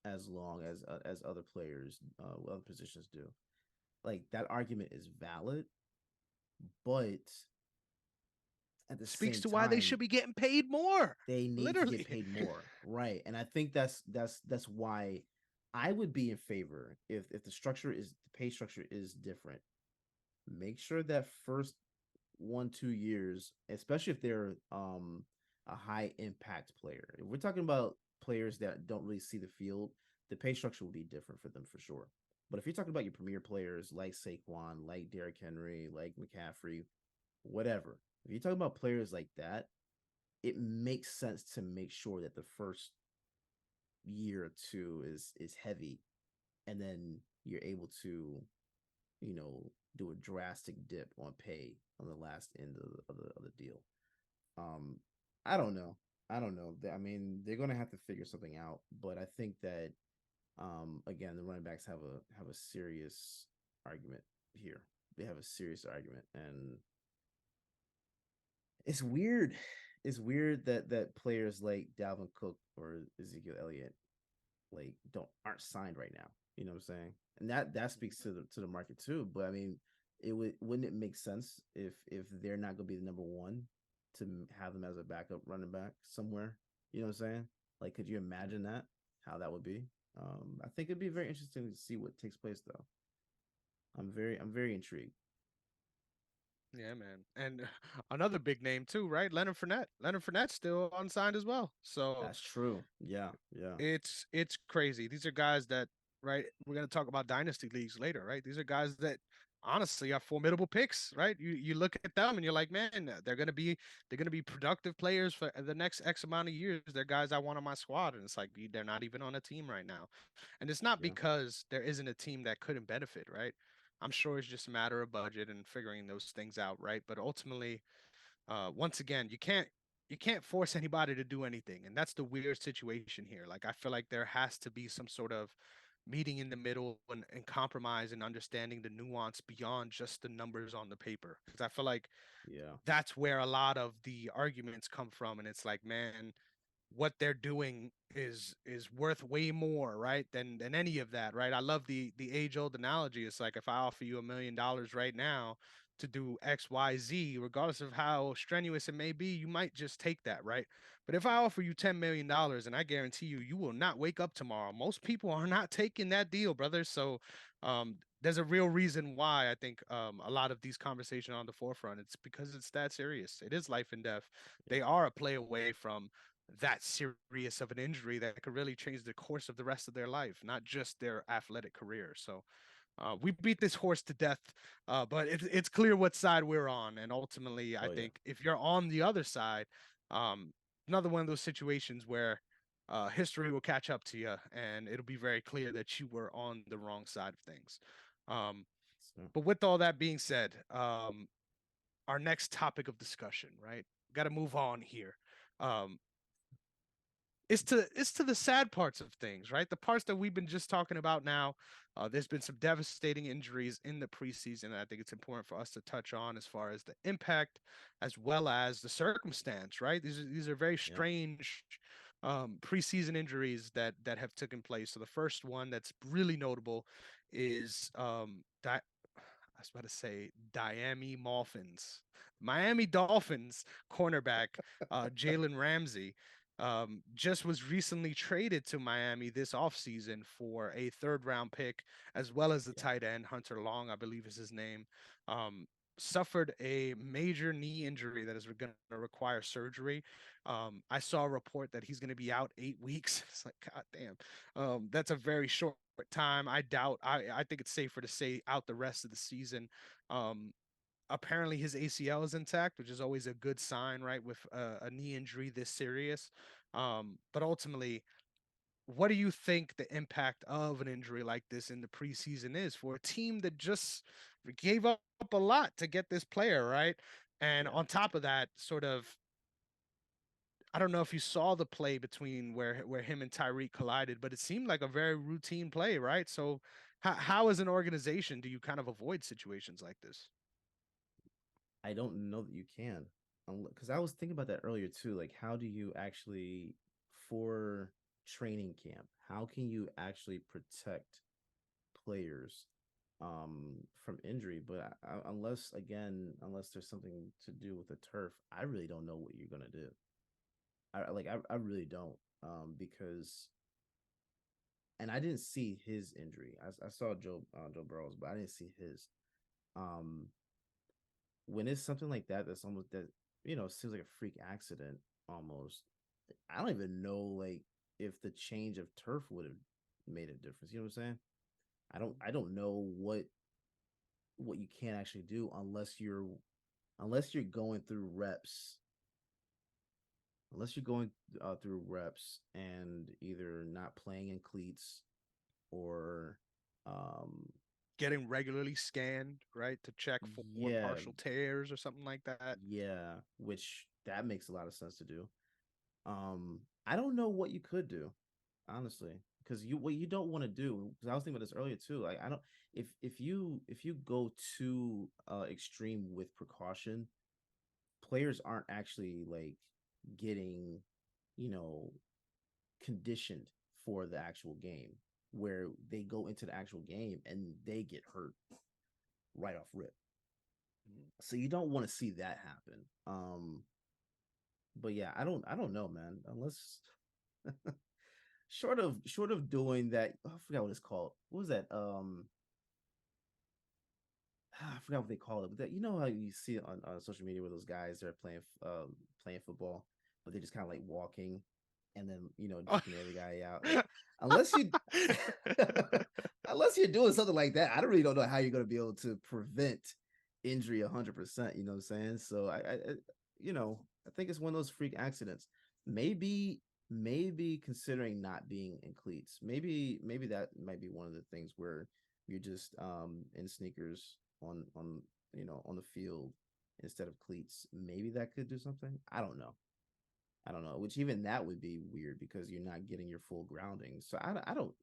as long as other players, other positions do. Like that argument is valid, but at the
Speaks
same
to why they
time,
should be getting paid more.
they need to get
Literally.
paid more, right? And I think that's why I would be in favor if the pay structure is different. Make sure that first 1 2 years, especially if they're a high impact player. If we're talking about players that don't really see the field, the pay structure will be different for them for sure. But if you're talking about your premier players like Saquon, like Derrick Henry, like McCaffrey, whatever, if you're talking about players like that, it makes sense to make sure that the first year or two is heavy, and then you're able to do a drastic dip on pay on the last end of the deal. Um, I don't know. I don't know. I mean, they're going to have to figure something out, but I think that again, the running backs have a serious argument here. They have a serious argument, and it's weird. It's weird that players like Dalvin Cook or Ezekiel Elliott don't aren't signed right now. You know what I'm saying? And that speaks to the market too. But I mean, wouldn't it make sense if they're not going to be the number one to have them as a backup running back somewhere? You know what I'm saying? Like, could you imagine that? How that would be? I think it'd be very interesting to see what takes place though. I'm very intrigued.
Yeah, man. And another big name too, right? Leonard Fournette. Leonard Fournette's still unsigned as well. So
That's true. Yeah, yeah.
it's crazy. These are guys that, right? We're gonna talk about dynasty leagues later, right? These are guys that honestly are formidable picks, right? You look at them and you're like, man, they're gonna be productive players for the next X amount of years. They're guys I want on my squad, and it's like they're not even on a team right now, and it's not
Yeah,
because there isn't a team that couldn't benefit, right? I'm sure it's just a matter of budget and figuring those things out, right? But ultimately, once again, you can't force anybody to do anything, and that's the weird situation here. Like I feel like there has to be some sort of meeting in the middle and compromise and understanding the nuance beyond just the numbers on the paper, because I feel like
yeah,
that's where a lot of the arguments come from, and it's like, man, what they're doing is worth way more, right, than any of that, right? I love the age old analogy. It's like if I offer you $1 million right now to do XYZ, regardless of how strenuous it may be, you might just take that, right? But if I offer you $10 million, and I guarantee you you will not wake up tomorrow, most people are not taking that deal, brother. So there's a real reason why I think a lot of these conversations are on the forefront. It's because it's that serious. It is life and death.
yeah,
They are a play away from that serious of an injury that could really change the course of the rest of their life, not just their athletic career. So we beat this horse to death, but it's clear what side we're on. And ultimately, I
oh yeah,
think if you're on the other side, um, another one of those situations where history will catch up to you, and it'll be very clear that you were on the wrong side of things. Um,
so,
but with all that being said, our next topic of discussion, right? Got to move on here. Um, it's to the sad parts of things, right? The parts that we've been just talking about now. There's been some devastating injuries in the preseason, and I think it's important for us to touch on as far as the impact as well as the circumstance, right? These are very
yeah,
strange preseason injuries that have taken place. So the first one that's really notable is I was about to say Miami Dolphins cornerback Jalen Ramsey just was recently traded to Miami this offseason for a third round pick, as well as the
yeah,
tight end, Hunter Long, I believe is his name. Um, Suffered a major knee injury that is going to require surgery. I saw a report that he's going to be out 8 weeks. It's like, God damn. That's a very short time. I think it's safer to say out the rest of the season. Um, Apparently his ACL is intact, which is always a good sign, right? With a knee injury this serious. But ultimately, what do you think the impact of an injury like this in the preseason is for a team that just gave up a lot to get this player, right? And
yeah.
on top of that, sort of, I don't know if you saw the play between where him and Tyreek collided, but it seemed like a very routine play, right? So, how as an organization do you kind of avoid situations like this?
I don't know that you can, because I was thinking about that earlier too. Like, how do you actually for training camp? How can you actually protect players from injury? But unless again, unless there's something to do with the turf, I really don't know what you're gonna do. I really don't, because and I didn't see his injury. I saw Joe Burrows, but I didn't see his. Um, when it's something like that, that's almost that seems like a freak accident almost. I don't even know like if the change of turf would have made a difference. You know what I'm saying? I don't know what you can actually do unless you're going through reps unless you're going through reps and either not playing in cleats or um
Getting regularly scanned, right, to check for
yeah,
partial tears or something like that.
yeah, which that makes a lot of sense to do. I don't know what you could do, honestly, because you what you don't want to do. Because I was thinking about this earlier too. Like I don't if you go too extreme with precaution, players aren't actually like getting you know conditioned for the actual game, where they go into the actual game and they get hurt right off rip. So you don't want to see that happen. But yeah, I don't know, man. Unless short of doing that, oh, I forgot what it's called. What was that? I forgot what they call it. But that how you see it on social media where those guys are playing football, but they're just kind of like walking and then juking every guy out. Like unless you you're doing something like that, I don't really don't know how you're going to be able to prevent injury 100%. You know what I'm saying? So you know, I think it's one of those freak accidents. Maybe, maybe considering not being in cleats, maybe that might be one of the things where you're just in sneakers on on the field instead of cleats. Maybe that could do something. I don't know. I don't know. Which even that would be weird because you're not getting your full grounding. So I don't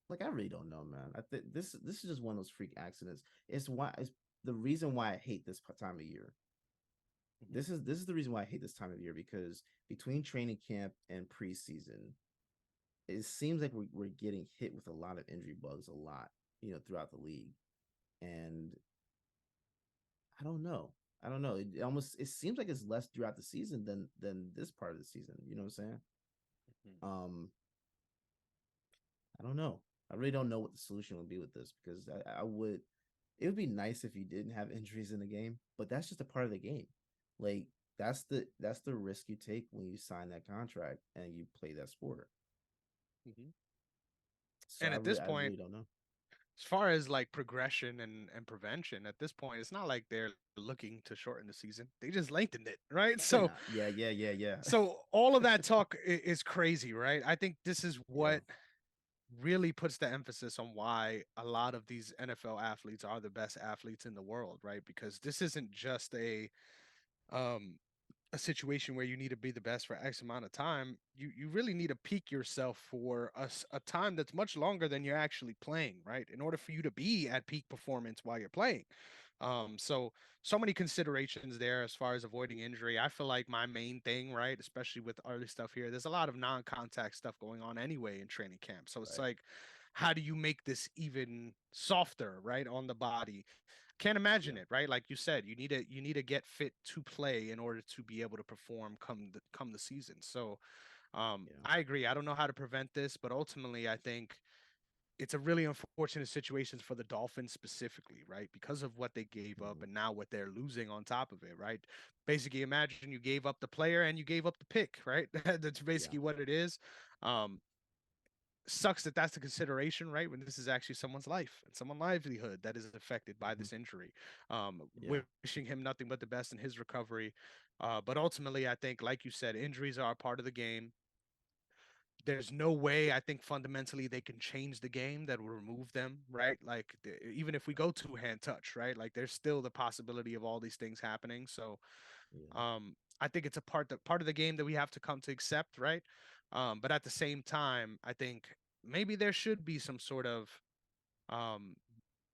like. I really don't know, man. I think this is just one of those freak accidents. It's the reason why I hate this time of year.
Mhm.
This is the reason why I hate this time of year because between training camp and preseason, it seems like we're getting hit with a lot of injury bugs a lot, throughout the league. And I don't know. I don't know. It seems like it's less throughout the season than this part of the season. You know what I'm saying?
Mhm.
Um, I don't know. I really don't know what the solution would be with this because I would. It would be nice if you didn't have injuries in the game, but that's just a part of the game. Like that's the risk you take when you sign that contract and you play that sport.
Mhm.
So
And at this
I
point,
really don't know.
as far as like progression and prevention, at this point, it's not like they're looking to shorten the season. They just lengthened it, right?
They're not. Yeah, yeah, yeah, yeah,
So all of that talk is crazy, right? I think this is
yeah.
what really puts the emphasis on why a lot of these NFL athletes are the best athletes in the world, right? Because this isn't just um a situation where you need to be the best for X amount of time. You really need to peak yourself for a time that's much longer than you're actually playing, right? In order for you to be at peak performance while you're playing. So many considerations there as far as avoiding injury. I feel like my main thing, right, especially with early stuff here, there's a lot of non-contact stuff going on anyway in training camp. So it's
Right.
like, how do you make this even softer, right, on the body? Can't imagine
Yeah.
it, right? Like you said, you need to get fit to play in order to be able to perform come the season. So
Yeah.
I agree. I don't know how to prevent this, but ultimately I think it's a really unfortunate situation for the Dolphins specifically, right? Because of what they gave up
Mhm.
and now what they're losing on top of it, right? Basically, imagine you gave up the player and you gave up the pick, right? That's
Yeah.
basically what it is. Um, Sucks that that's the consideration, right? When this is actually someone's life and someone's livelihood that is affected by
Hmm.
this injury.
Yeah.
Wishing him nothing but the best in his recovery. But ultimately, I think, like you said, injuries are a part of the game. There's no way I think fundamentally they can change the game that will remove them, right? Like even if we
Right.
go two hand touch, right? Like there's still the possibility of all these things happening. So
Yeah.
I think it's a part of the game that we have to come to accept, right? But at the same time, I think maybe there should be some sort of um,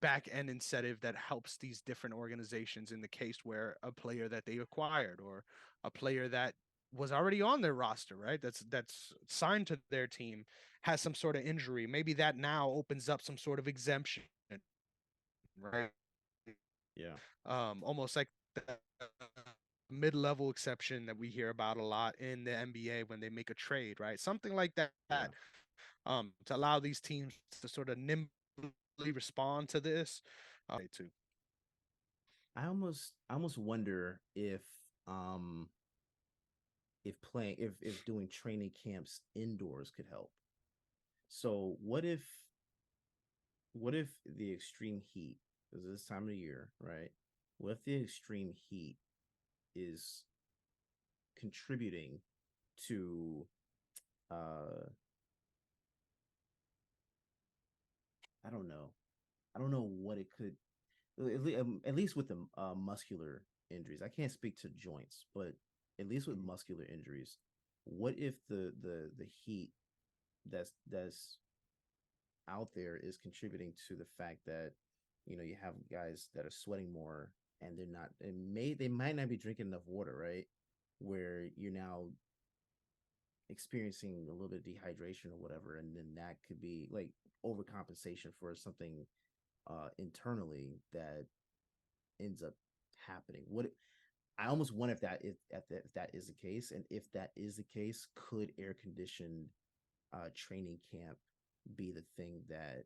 back end incentive that helps these different organizations in the case where a player that they acquired or a player that was already on their roster, right? That's signed to their team has some sort of injury. Maybe that now opens up some sort of exemption, right?
Yeah.
Almost like the mid-level exception that we hear about a lot in the NBA when they make a trade, right? Something like that,
Yeah.
to allow these teams to sort of nimbly respond to this. Too.
I almost wonder if doing training camps indoors could help. So what if the extreme heat, because this time of the year, right? What if the extreme heat is contributing to I don't know. I don't know what it could at least with the muscular injuries. I can't speak to joints, but at least with
Mhm.
muscular injuries, what if the heat that's out there is contributing to the fact that you have guys that are sweating more and they might not be drinking enough water, right? Where you're now experiencing a little bit of dehydration or whatever, and then that could be like overcompensation for something internally that ends up happening. What I almost wonder if that is the case, and if that is the case, could air conditioned training camp be the thing that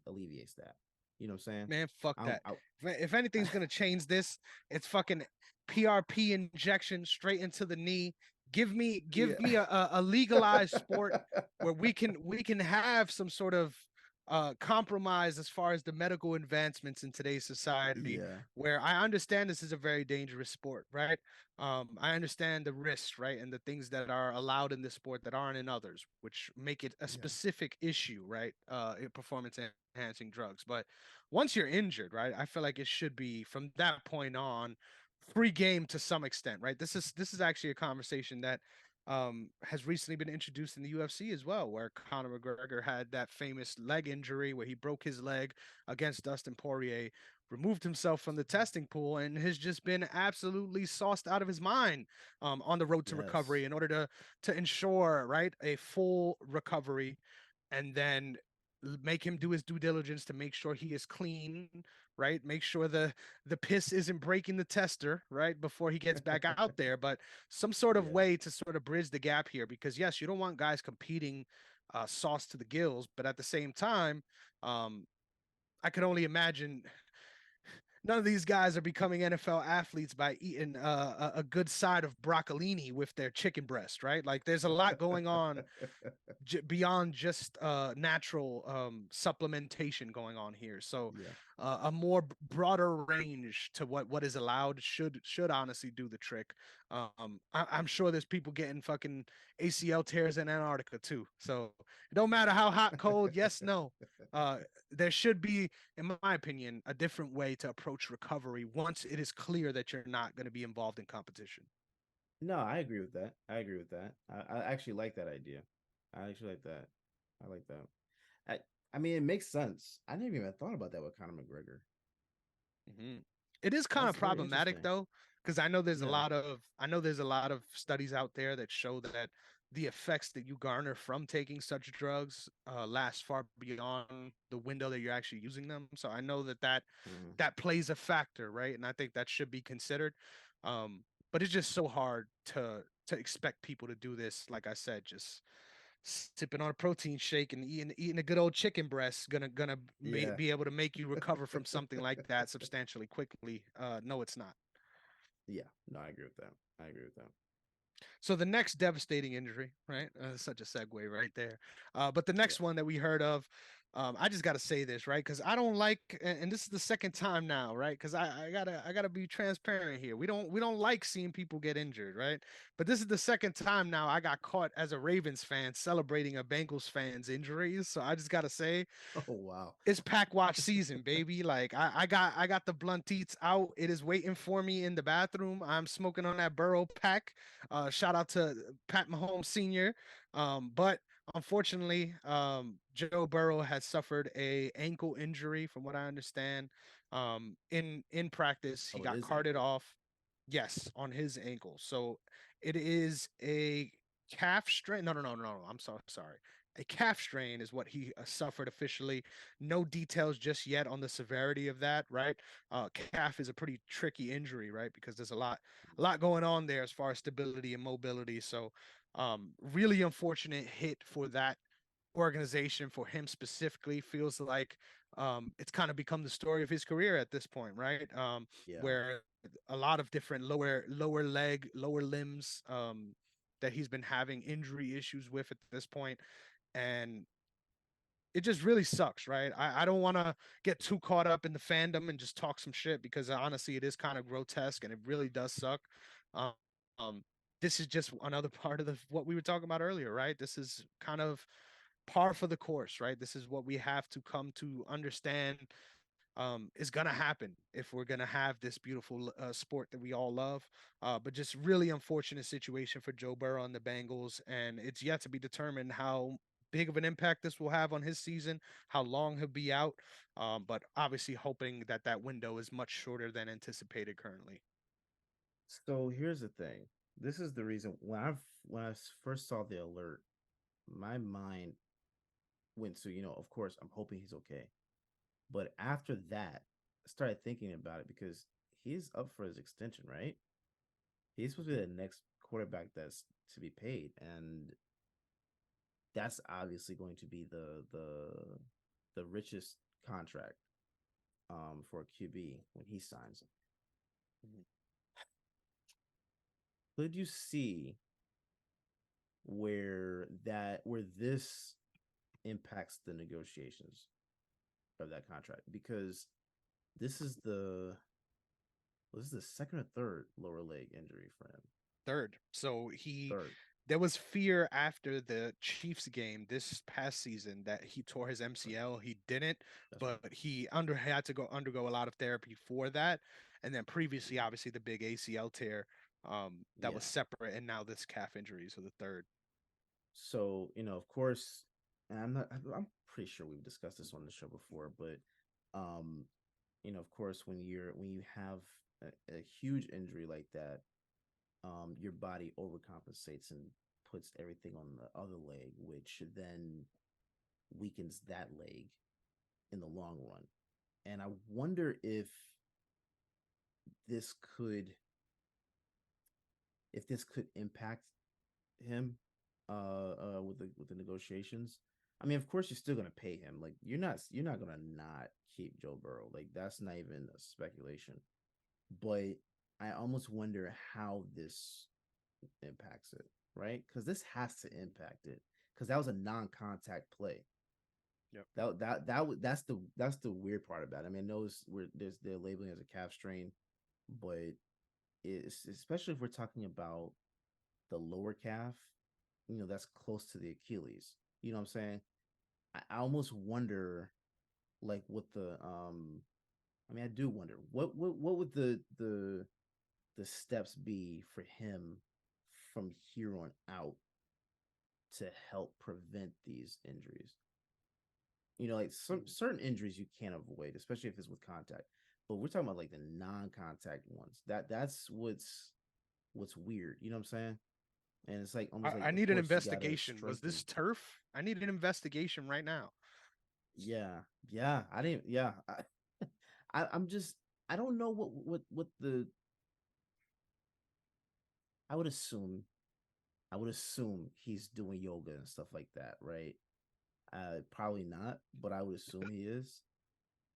alleviates that? You know what I'm saying?
Man, fuck
I,
that.
I,
If
I
anything's gonna change this, it's fucking PRP injection straight into the knee.
yeah.
Give me a legalized sport where we can have some sort of compromised as far as the medical advancements in today's society,
Yeah.
where I understand this is a very dangerous sport, right? I understand the risks, right, and the things that are allowed in this sport that aren't in others, which make it a
Yeah.
specific issue, right? In performance enhancing drugs. But once you're injured, right, I feel like it should be from that point on free game to some extent, right? This is actually a conversation that has recently been introduced in the UFC as well, where Conor McGregor had that famous leg injury where he broke his leg against Dustin Poirier, removed himself from the testing pool, and has just been absolutely sauced out of his mind on the road to
Yes.
recovery in order to ensure right a full recovery, and then make him do his due diligence to make sure he is clean, right? Make sure the piss isn't breaking the tester, right, before he gets back out there. But some sort of
Yeah.
way to sort of bridge the gap here, because yes, you don't want guys competing sauce to the gills, but at the same time, um, I can only imagine none of these guys are becoming NFL athletes by eating a good side of broccolini with their chicken breast, right? Like there's a lot going on beyond just natural supplementation going on here. So
Yeah.
a more broader range to what is allowed should honestly do the trick. I'm sure there's people getting fucking ACL tears in Antarctica too. So it don't matter how hot, cold, yes, no. Uh, there should be, in my opinion, a different way to approach recovery once it is clear that you're not going to be involved in competition.
No, I agree with that. I agree with that. I actually like that idea. I actually like that. I like that. I I mean, it makes sense. I never even thought about that with Conor McGregor.
Mhm. It is kind
That's
of
very
problematic
interesting.
though, because
Yeah.
I know there's a lot of studies out there that show that the effects that you garner from taking such drugs last far beyond the window that you're actually using them. So I know
Mhm.
that plays a factor, right? And I think that should be considered. Um, but it's just so hard to expect people to do this. Like I said, just sipping on a protein shake and eating a good old chicken breast
Yeah.
be able to make you recover from something like that substantially quickly. No, it's not.
Yeah. No, I agree with that. I agree with that.
So the next devastating injury, right? Such a segue right there. But the
Yeah.
next one that we heard of, I just got to say this, right? Because I don't like, and this is the second time now, right? Because I gotta be transparent here. We don't like seeing people get injured, right? But this is the second time now I got caught as a Ravens fan celebrating a Bengals fan's injuries. So I just gotta say,
Oh wow.
it's pack watch season, baby. Like I got the blunt eats out. It is waiting for me in the bathroom. I'm smoking on that Burrow pack. Shout out to Pat Mahomes Sr. But unfortunately, Joe Burrow has suffered a ankle injury, from what I understand. In practice, he
Oh, it
got
is
carted
ankle.
off. Yes, on his ankle. So it is a calf strain. No. I'm so sorry. A calf strain is what he suffered officially. No details just yet on the severity of that, right? Calf is a pretty tricky injury, right? Because there's a lot going on there as far as stability and mobility. So, really unfortunate hit for that organization, for him specifically. Feels like it's kind of become the story of his career at this point, right?
Yeah.
Where a lot of different lower leg, lower limbs that he's been having injury issues with at this point, and it just really sucks, right? I don't want to get too caught up in the fandom and just talk some shit, because honestly, it is kind of grotesque and it really does suck. Um, um, this is just another part of what we were talking about earlier, right? This is kind of par for the course, right? This is what we have to come to understand is going to happen if we're going to have this beautiful sport that we all love. But just really unfortunate situation for Joe Burrow and the Bengals. And it's yet to be determined how big of an impact this will have on his season, how long he'll be out. But obviously, hoping that that window is much shorter than anticipated currently.
So here's the thing. This is the reason when I first saw the alert, my mind went to, of course, I'm hoping he's okay. But after that, I started thinking about it because he's up for his extension, right? He's supposed to be the next quarterback that's to be paid, and that's obviously going to be the richest contract for a QB when he signs. Could you see where this impacts the negotiations of that contract because this is the this is the second or third lower leg injury for him.
Third. So he
Third.
there was fear after the Chiefs game this past season that he tore his
Right.
MCL. He didn't,
That's right.
but he had to go undergo a lot of therapy for that. And then previously, obviously, the big ACL tear that was
Yeah.
separate, and now this calf injury, so the third.
So, of course, and I'm pretty sure we've discussed this on the show before, but um, of course, when you have a huge injury like that, your body overcompensates and puts everything on the other leg, which then weakens that leg in the long run. And I wonder this could if this could impact him with the negotiations. I mean, of course, you're still gonna pay him. Like you're not gonna not keep Joe Burrow. Like that's not even a speculation. But I almost wonder how this impacts it, right? Because this has to impact it. Because that was a non-contact play.
Yep.
That's the weird part about it. I mean, they're labeling it as a calf strain, but it's especially if we're talking about the lower calf, that's close to the Achilles. You know what I'm saying? I almost wonder like what the I mean I do wonder what would the steps be for him from here on out to help prevent these injuries. Like some
Mm.
certain injuries you can't avoid, especially if it's with contact. But we're talking about like the non-contact ones. That's what's weird. You know what I'm saying? And it's like almost like,
I
of
need an
course, you gotta
investigation. Was
strengthen.
this turf? I need an investigation right now.
Yeah, yeah. I didn't. Yeah, I'm just. I don't know what the. I would assume. I would assume he's doing yoga and stuff like that, right? Probably not, but I would assume he is.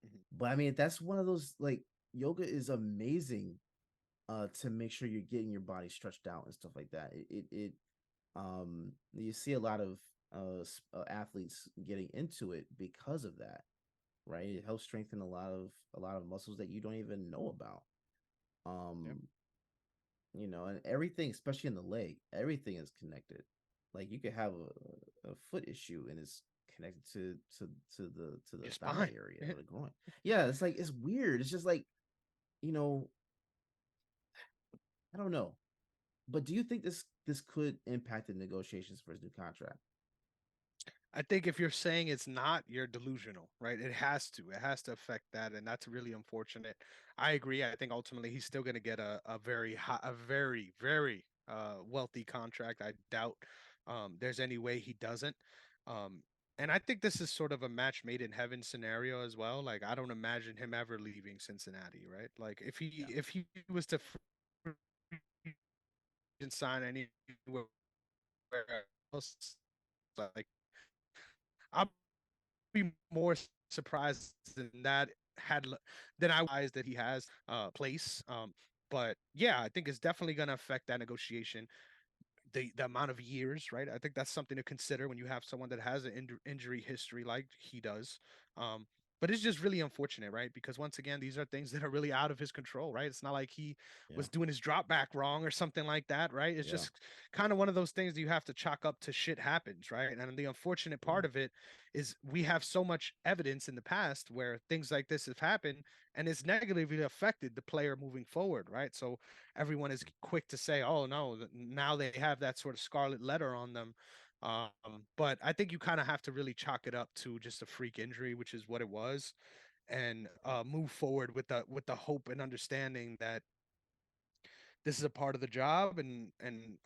Mhm.
But I mean, that's one of those like yoga is amazing to make sure you're getting your body stretched out and stuff like that. You see a lot of athletes getting into it because of that, right? It helps strengthen a lot of muscles that you don't even know about.
Yep.
Um, and everything, especially in the leg, everything is connected. Like you could have a foot issue and it's connected to the
Your
thigh
spine.
area or the groin. Yeah, it's like it's weird. It's just like, you know, I don't know. But do you think this could impact the negotiations for his new contract?
I think if you're saying it's not, you're delusional, right? It has to. It has to affect that, and that's really unfortunate. I agree. I think ultimately he's still going to get a very high, a very very wealthy contract. I doubt there's any way he doesn't. Um, and I think this is sort of a match made in heaven scenario as well. Like I don't imagine him ever leaving Cincinnati, right? Like
Yeah,
if he was to free and sign anywhere else, like I'll be more surprised than that had than I was that he has place. But yeah, I think it's definitely going to affect that negotiation. The amount of years, right? I think that's something to consider when you have someone that has an injury history like he does. Um, but it's just really unfortunate, right? Because once again, these are things that are really out of his control, right? It's not like he
yeah,
was doing his drop back wrong or something like that, right? It's
yeah,
just kind of one of those things that you have to chalk up to shit happens, right? And the unfortunate
yeah,
part of it is we have so much evidence in the past where things like this have happened and it's negatively affected the player moving forward, right? So everyone is quick to say, "Oh no, now they have that sort of scarlet letter on them." But I think you kind of have to really chalk it up to just a freak injury, which is what it was, and move forward with the hope and understanding that this is a part of the job, and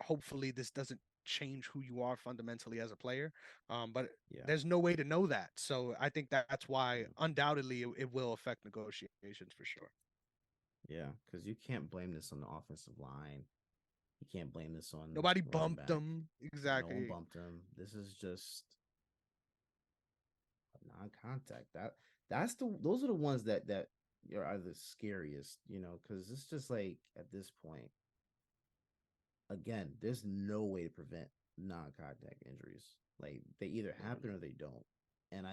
hopefully this doesn't change who you are fundamentally as a player. But
yeah,
there's no way to know that, so I think that's why
yeah,
undoubtedly it will affect negotiations for sure.
yeah. Because you can't blame this on the offensive line. You can't blame this on
Nobody
running
bumped
back.
them
No one
exactly.
bumped him. This is just non-contact. Those are the ones that are the scariest, because it's just like at this point, again, there's no way to prevent non-contact injuries. Like they either
Mhm.
happen or they don't. And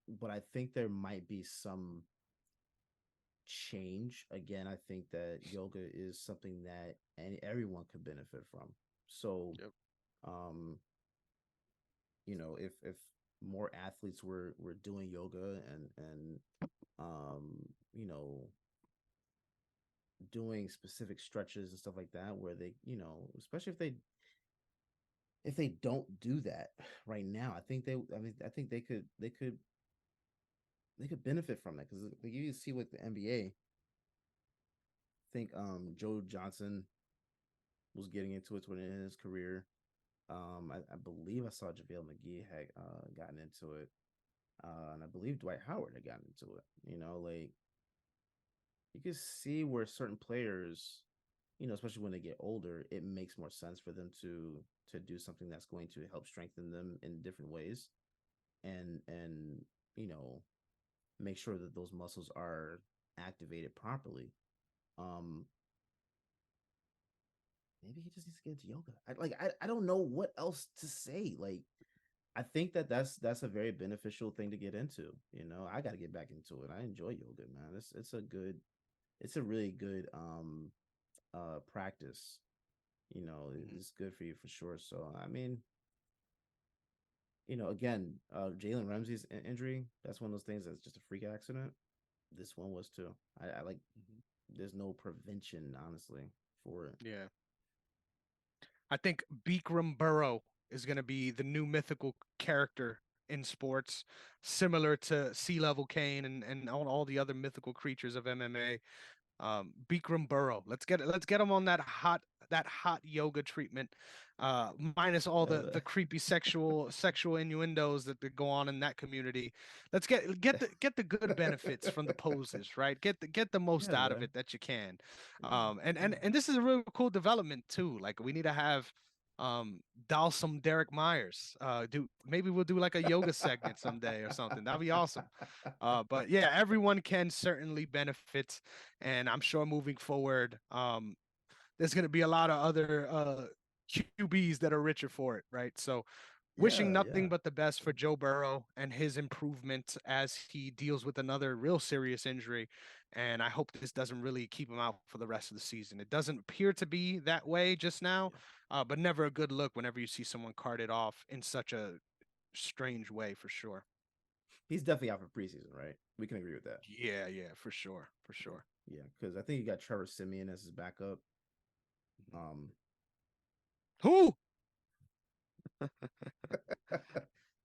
but I think there might be some change. Again, I think that yoga is something that everyone could benefit from. So,
Yep.
um, if more athletes were doing yoga and um, you know, doing specific stretches and stuff like that, where they, especially if they don't do that right now, I think they could benefit from that because you see with the NBA. I think Joe Johnson was getting into it in his career. I believe I saw JaVale McGee had gotten into it, and I believe Dwight Howard had gotten into it. Like you can see where certain players, especially when they get older, it makes more sense for them to do something that's going to help strengthen them in different ways, and you know make sure that those muscles are activated properly. Um, Maybe he just needs to get into yoga. I don't know what else to say. Like I think that that's a very beneficial thing to get into. I got to get back into it. I enjoy yoga, man. It's a really good practice.
Mhm.
It's good for you for sure. So I mean, again, Jalen Ramsey's injury, that's one of those things that's just a freak accident. This one was too. I like.
Mhm.
There's no prevention, honestly, for it.
Yeah. I think Bikram Burrow is going to be the new mythical character in sports, similar to Sea Level Kane and all the other mythical creatures of MMA. Bikram Burrow. Let's get him on that hot yoga treatment, minus all the creepy sexual innuendos that go on in that community. Let's get the good benefits from the poses, right? Get the most
Yeah,
out of
bro.
it that you can.
Yeah,
And
yeah,
and and this is a really cool development too. Like we need to have Dalsum Derrick Myers. Do maybe we'll do like a yoga segment someday or something. That'd be awesome. But yeah, everyone can certainly benefit, and I'm sure moving forward, there's going to be a lot of other QBs that are richer for it, right? So, wishing
yeah,
nothing
yeah.
but the best for Joe Burrow and his improvement as he deals with another real serious injury. And I hope this doesn't really keep him out for the rest of the season. It doesn't appear to be that way just now,
Yeah.
but never a good look whenever you see someone carted off in such a strange way, for sure.
He's definitely out for preseason, right? We can agree with that.
Yeah, yeah, for sure, for
Yeah,
sure.
yeah. Because I think you got Trevor Simeon as his backup. Um,
Who?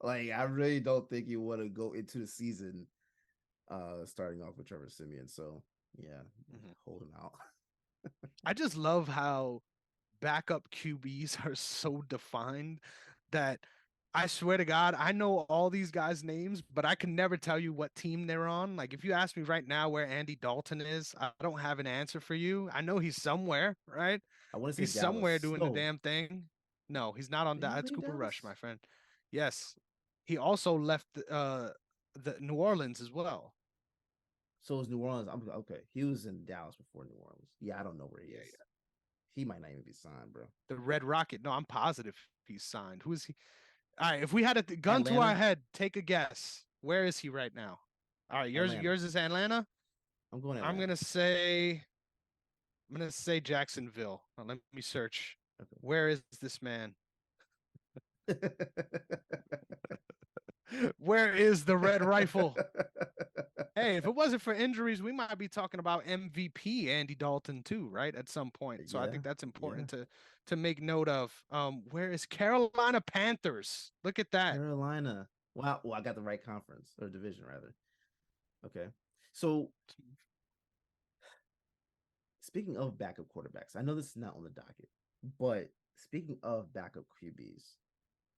like I really don't think you want to go into the season starting off with Trevor Simeon. So yeah,
Mhm.
hold him out.
I just love how backup QBs are so defined that I swear to God, I know all these guys' names, but I can never tell you what team they're on. Like, if you ask me right now where Andy Dalton is, I don't have an answer for you. I know he's somewhere, right?
I want to say
He's somewhere
Dallas.
doing the
No,
damn thing. No, he's not on
did
that.
he
That's
leave
Cooper Rush,
Dallas?
my friend. Yes. He also left the New Orleans as well.
So it was New Orleans. I'm okay. He was in Dallas before New Orleans. Yeah, I don't know where he
Yeah,
is.
yeah.
He might not even be signed, bro.
The Red Rocket. No, I'm positive he's signed. Who is he? All right, if we had a gun to our
Atlanta.
head, take a guess. Where is he right now? All right, yours
Atlanta.
yours is Atlanta.
I'm going
I'm
Atlanta.
gonna say I'm gonna say Jacksonville. Let me search. Where is this man?
Okay.
Where is the red rifle? Hey, if it wasn't for injuries, we might be talking about MVP Andy Dalton too, right? At some point. So I
Yeah,
think that's
yeah.
important to make note of. Where is Carolina Panthers? Look at that.
Carolina. Wow. Well, I got the right conference or division rather. Okay. So speaking of backup quarterbacks, I know this is not on the docket, but speaking of backup QBs,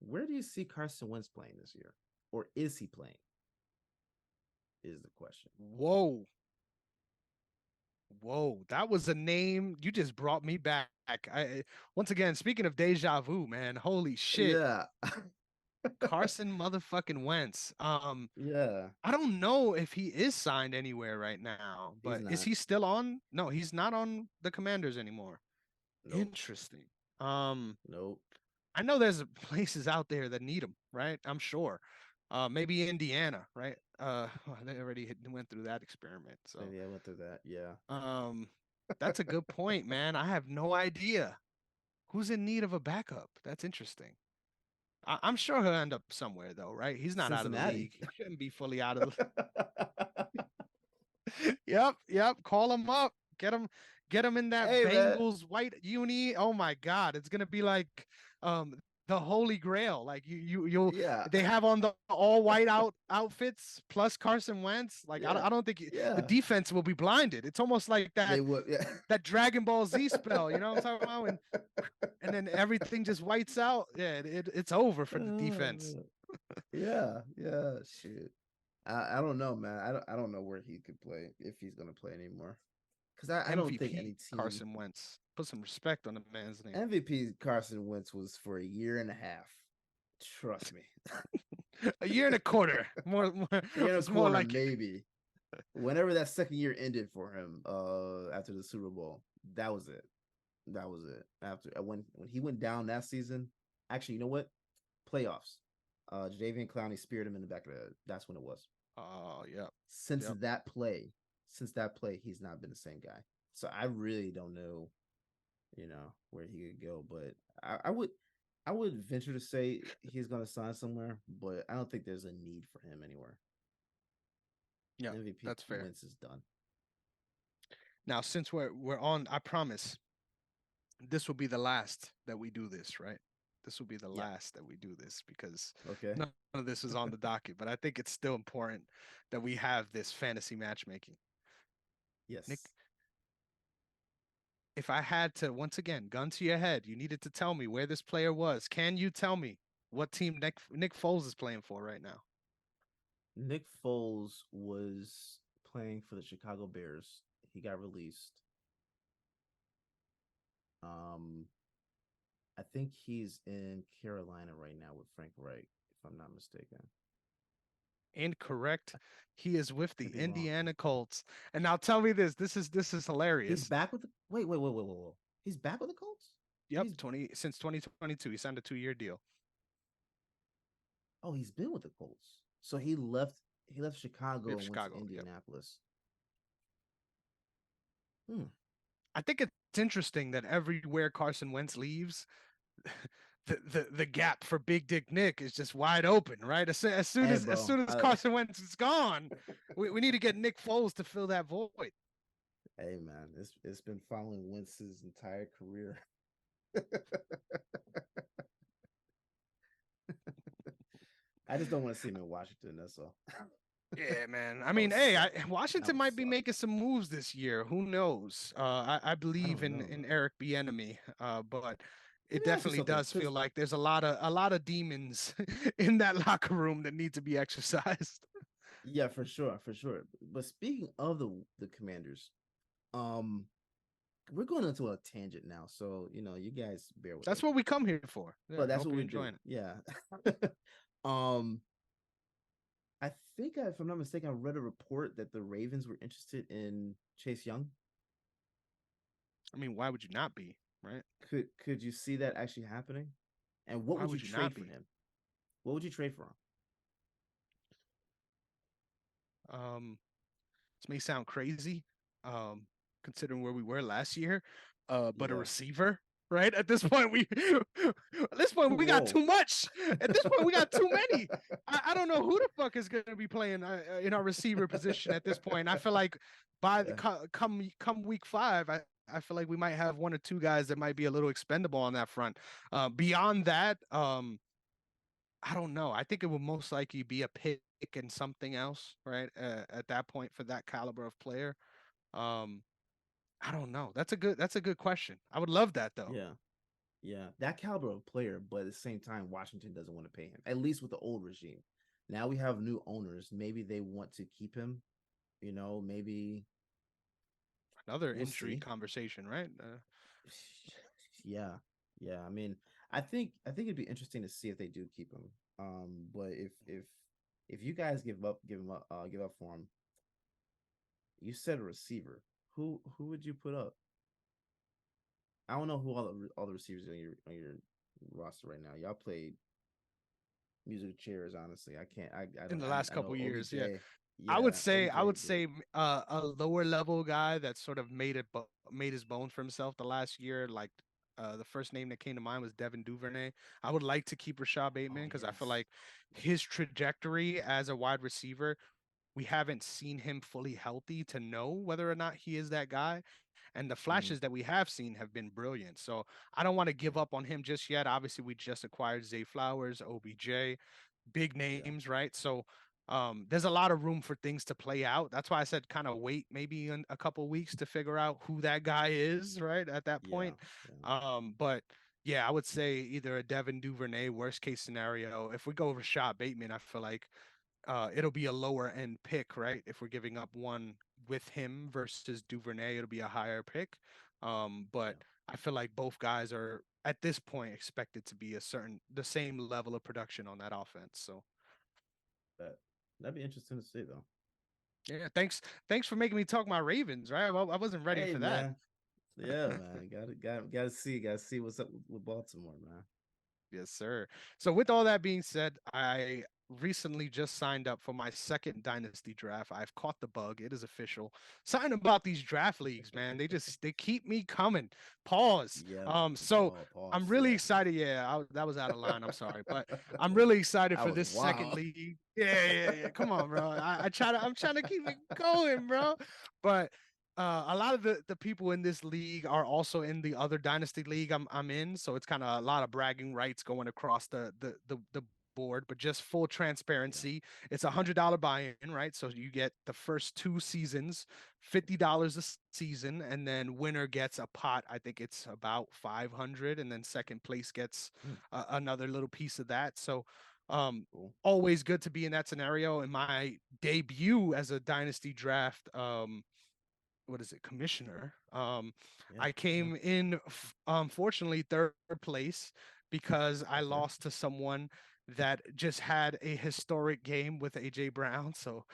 where do you see Carson Wentz playing this year? Or is he playing? Is the question.
Whoa. Whoa, that was a name you just brought me back. I once again, speaking of deja vu, man, holy shit.
Yeah.
Carson motherfucking Wentz.
Yeah.
I don't know if he is signed anywhere right now,
He's
but is
not.
he still on? No, he's not on the Commanders anymore.
Nope.
Interesting. Um,
Nope.
I know there's places out there that need him, right? I'm sure. Maybe Indiana, right? Well, they already went through that experiment. So,
Maybe I went through that. Yeah.
um, that's a good point, man. I have no idea who's in need of a backup. That's interesting. I'm sure he'll end up somewhere though, right? He's not out of the
Cincinnati.
league. He shouldn't be fully out of Yep, yep. Call him up. Get him in that
Hey man.
Bengals white uni. Oh my God, it's gonna be like um the Holy Grail. Like you'll
Yeah.
they have on the all white outfits plus Carson Wentz. Like
Yeah.
I don't think the
Yeah.
defense will be blinded. It's almost like
They would. Yeah.
that Dragon Ball Z spell. You know what I'm talking about? And then everything just whites out. Yeah, it's over for the defense.
Yeah. Yeah. Shoot. I don't know, man. I don't know where he could play if he's gonna play anymore. Because I don't think
MVP
any team
Carson Wentz. Put some respect on the man's name.
MVP Carson Wentz was for a year and a half. Trust me.
A year and a quarter. More
A year and a
it's more
quarter,
like it.
maybe. Whenever that second year ended for him, after the Super Bowl, that was it. That was it. After when he went down that season, actually, you know what? Playoffs. Jadavian Clowney speared him in the back of the head. That's when it was.
Oh, yep.
Since
Yep.
that play, he's not been the same guy. So I really don't know, where he could go. But I would venture to say he's gonna sign somewhere, but I don't think there's a need for him anywhere.
Yep.
MVP
That's fair.
Wentz is done.
Now, since we're on, I promise this will be the last that we do this, right? This will be the
Yeah.
last that we do this because
Okay.
none of this is on the docket, but I think it's still important that we have this fantasy matchmaking. Nick,
Yes.
if I had to, once again, gun to your head, you needed to tell me where this player was. Can you tell me what team Nick Foles is playing for right now?
Nick Foles was playing for the Chicago Bears. He got released. Um, I think he's in Carolina right now with Frank Reich, if I'm not mistaken.
Incorrect. He is with the
Could be wrong.
Indiana Colts. And now tell me this. This is
He's
hilarious.
back with the wait. He's back with the Colts?
Yep,
He's
20 since 2022. He signed a 2-year deal.
he's been with the Colts. So he left Chicago
With
and went to
Chicago. Yep.
Indianapolis. Hmm.
I think it's interesting that everywhere Carson Wentz leaves, the gap for Big Dick Nick is just wide open, right? As soon
Hey
as as
bro.
soon as Carson Wentz is gone, we need to get Nick Foles to fill that void.
Hey man, it's been following Wentz's entire career. I just don't want to see him in Washington. That's all.
Yeah, man. I
That
mean,
would
hey,
suck. That
Washington
would
might be
suck.
making some moves this year. Who knows? I
I
believe
don't
in
know,
in
man.
Eric Bieniemy, but
Let
it
me ask you
definitely
something,
does feel
because
like there's a lot of demons in that locker room that need to be exercised.
yeah, for sure, for sure. But speaking of the Commanders, um, we're going into a tangent now, so you guys bear with
That's
us.
what we come here for. Yeah,
But
I
that's
hope
what
you're
we do.
enjoying it.
Yeah. um, I think, if I'm not mistaken, I read a report that the Ravens were interested in Chase Young.
I mean, why would you not be, right?
Could you see that actually happening? And what
Why
would you
would you not
trade for
be?
him? What would you trade for him?
Um, this may sound crazy, um, considering where we were last year, but a
Yeah.
receiver, right? At this point, we got
Whoa.
too much. At this point, we got too many. I don't know who the fuck is going to be playing in our receiver position at this point. I feel like by the
Yeah.
come week 5, I feel like we might have one or two guys that might be a little expendable on that front. Beyond that, I don't know. I think it will most likely be a pick and something else, right? At that point for that caliber of player. Um, I don't know. That's a good question. I would love that though.
Yeah. Yeah. That caliber of player, but at the same time, Washington doesn't want to pay him, at least with the old regime. Now we have new owners. Maybe they want to keep him. Maybe
Another
we'll
injury
see.
conversation, right?
Yeah. Yeah. I mean, I think it'd be interesting to see if they do keep him. But if you guys give up for him, you said a receiver. Who would you put up? I don't know who all the receivers on your roster right now. Y'all played music chairs. Honestly, I can't. I
In
don't.
the last
I know
couple years. Yeah.
OBJ.
I would
Yeah,
say I
OBJ
would
is good.
say a lower level guy that sort of made his bones for himself the last year. Like the first name that came to mind was Devin Duvernay. I would like to keep Rashad Bateman
Oh
because I feel
yes.
like his trajectory as a wide receiver, we haven't seen him fully healthy to know whether or not he is that guy. And the
Mm,
flashes that we have seen have been brilliant. So I don't want to give
yeah.
up on him just yet. Obviously, we just acquired Zay Flowers, OBJ, big
Yeah.
names, right? So there's a lot of room for things to play out. That's why I said kind of wait maybe in a couple weeks to figure out who that guy is, right? At that
Yeah.
point.
Yeah.
But yeah, I would say either a Devin Duvernay, worst case scenario. If we go Rashad Bateman, I feel like it'll be a lower end pick, right? If we're giving up one with him versus Duvernay, it'll be a higher pick. But
Yeah.
I feel like both guys are at this point expected to be the same level of production on that offense. So
But that'd be interesting to see though.
yeah, thanks for making me talk my Ravens, right? I wasn't ready
Hey
for that.
man. Yeah, man. Gotta see what's up with Baltimore, man.
Yes, sir. So with all that being said, I recently just signed up for my second dynasty draft. I've caught the bug. It is official. Something about these draft leagues, man. They keep me coming. Pause.
Yeah.
So I'm
Pause.
really
Yeah.
excited. Yeah, that was out of line. I'm sorry, but I'm really excited
That
for
was
this second
wild.
league. Yeah. Come on, bro. I'm trying to keep it going, bro. But a lot of the people in this league are also in the other dynasty league I'm in, so it's kind of a lot of bragging rights going across the board. But just full
Yeah.
transparency, it's $100 buy-in, right? So you get the first two seasons, $50 a season, and then winner gets a pot. I think it's about 500, and then second place gets
Mm,
another little piece of that. So um
cool.
always good to be in that scenario. In my debut as a dynasty draft what is it, commissioner.
Yeah.
I
Yeah.
came in unfortunately third place because I
Okay.
lost to someone that just had a historic game with AJ Brown. So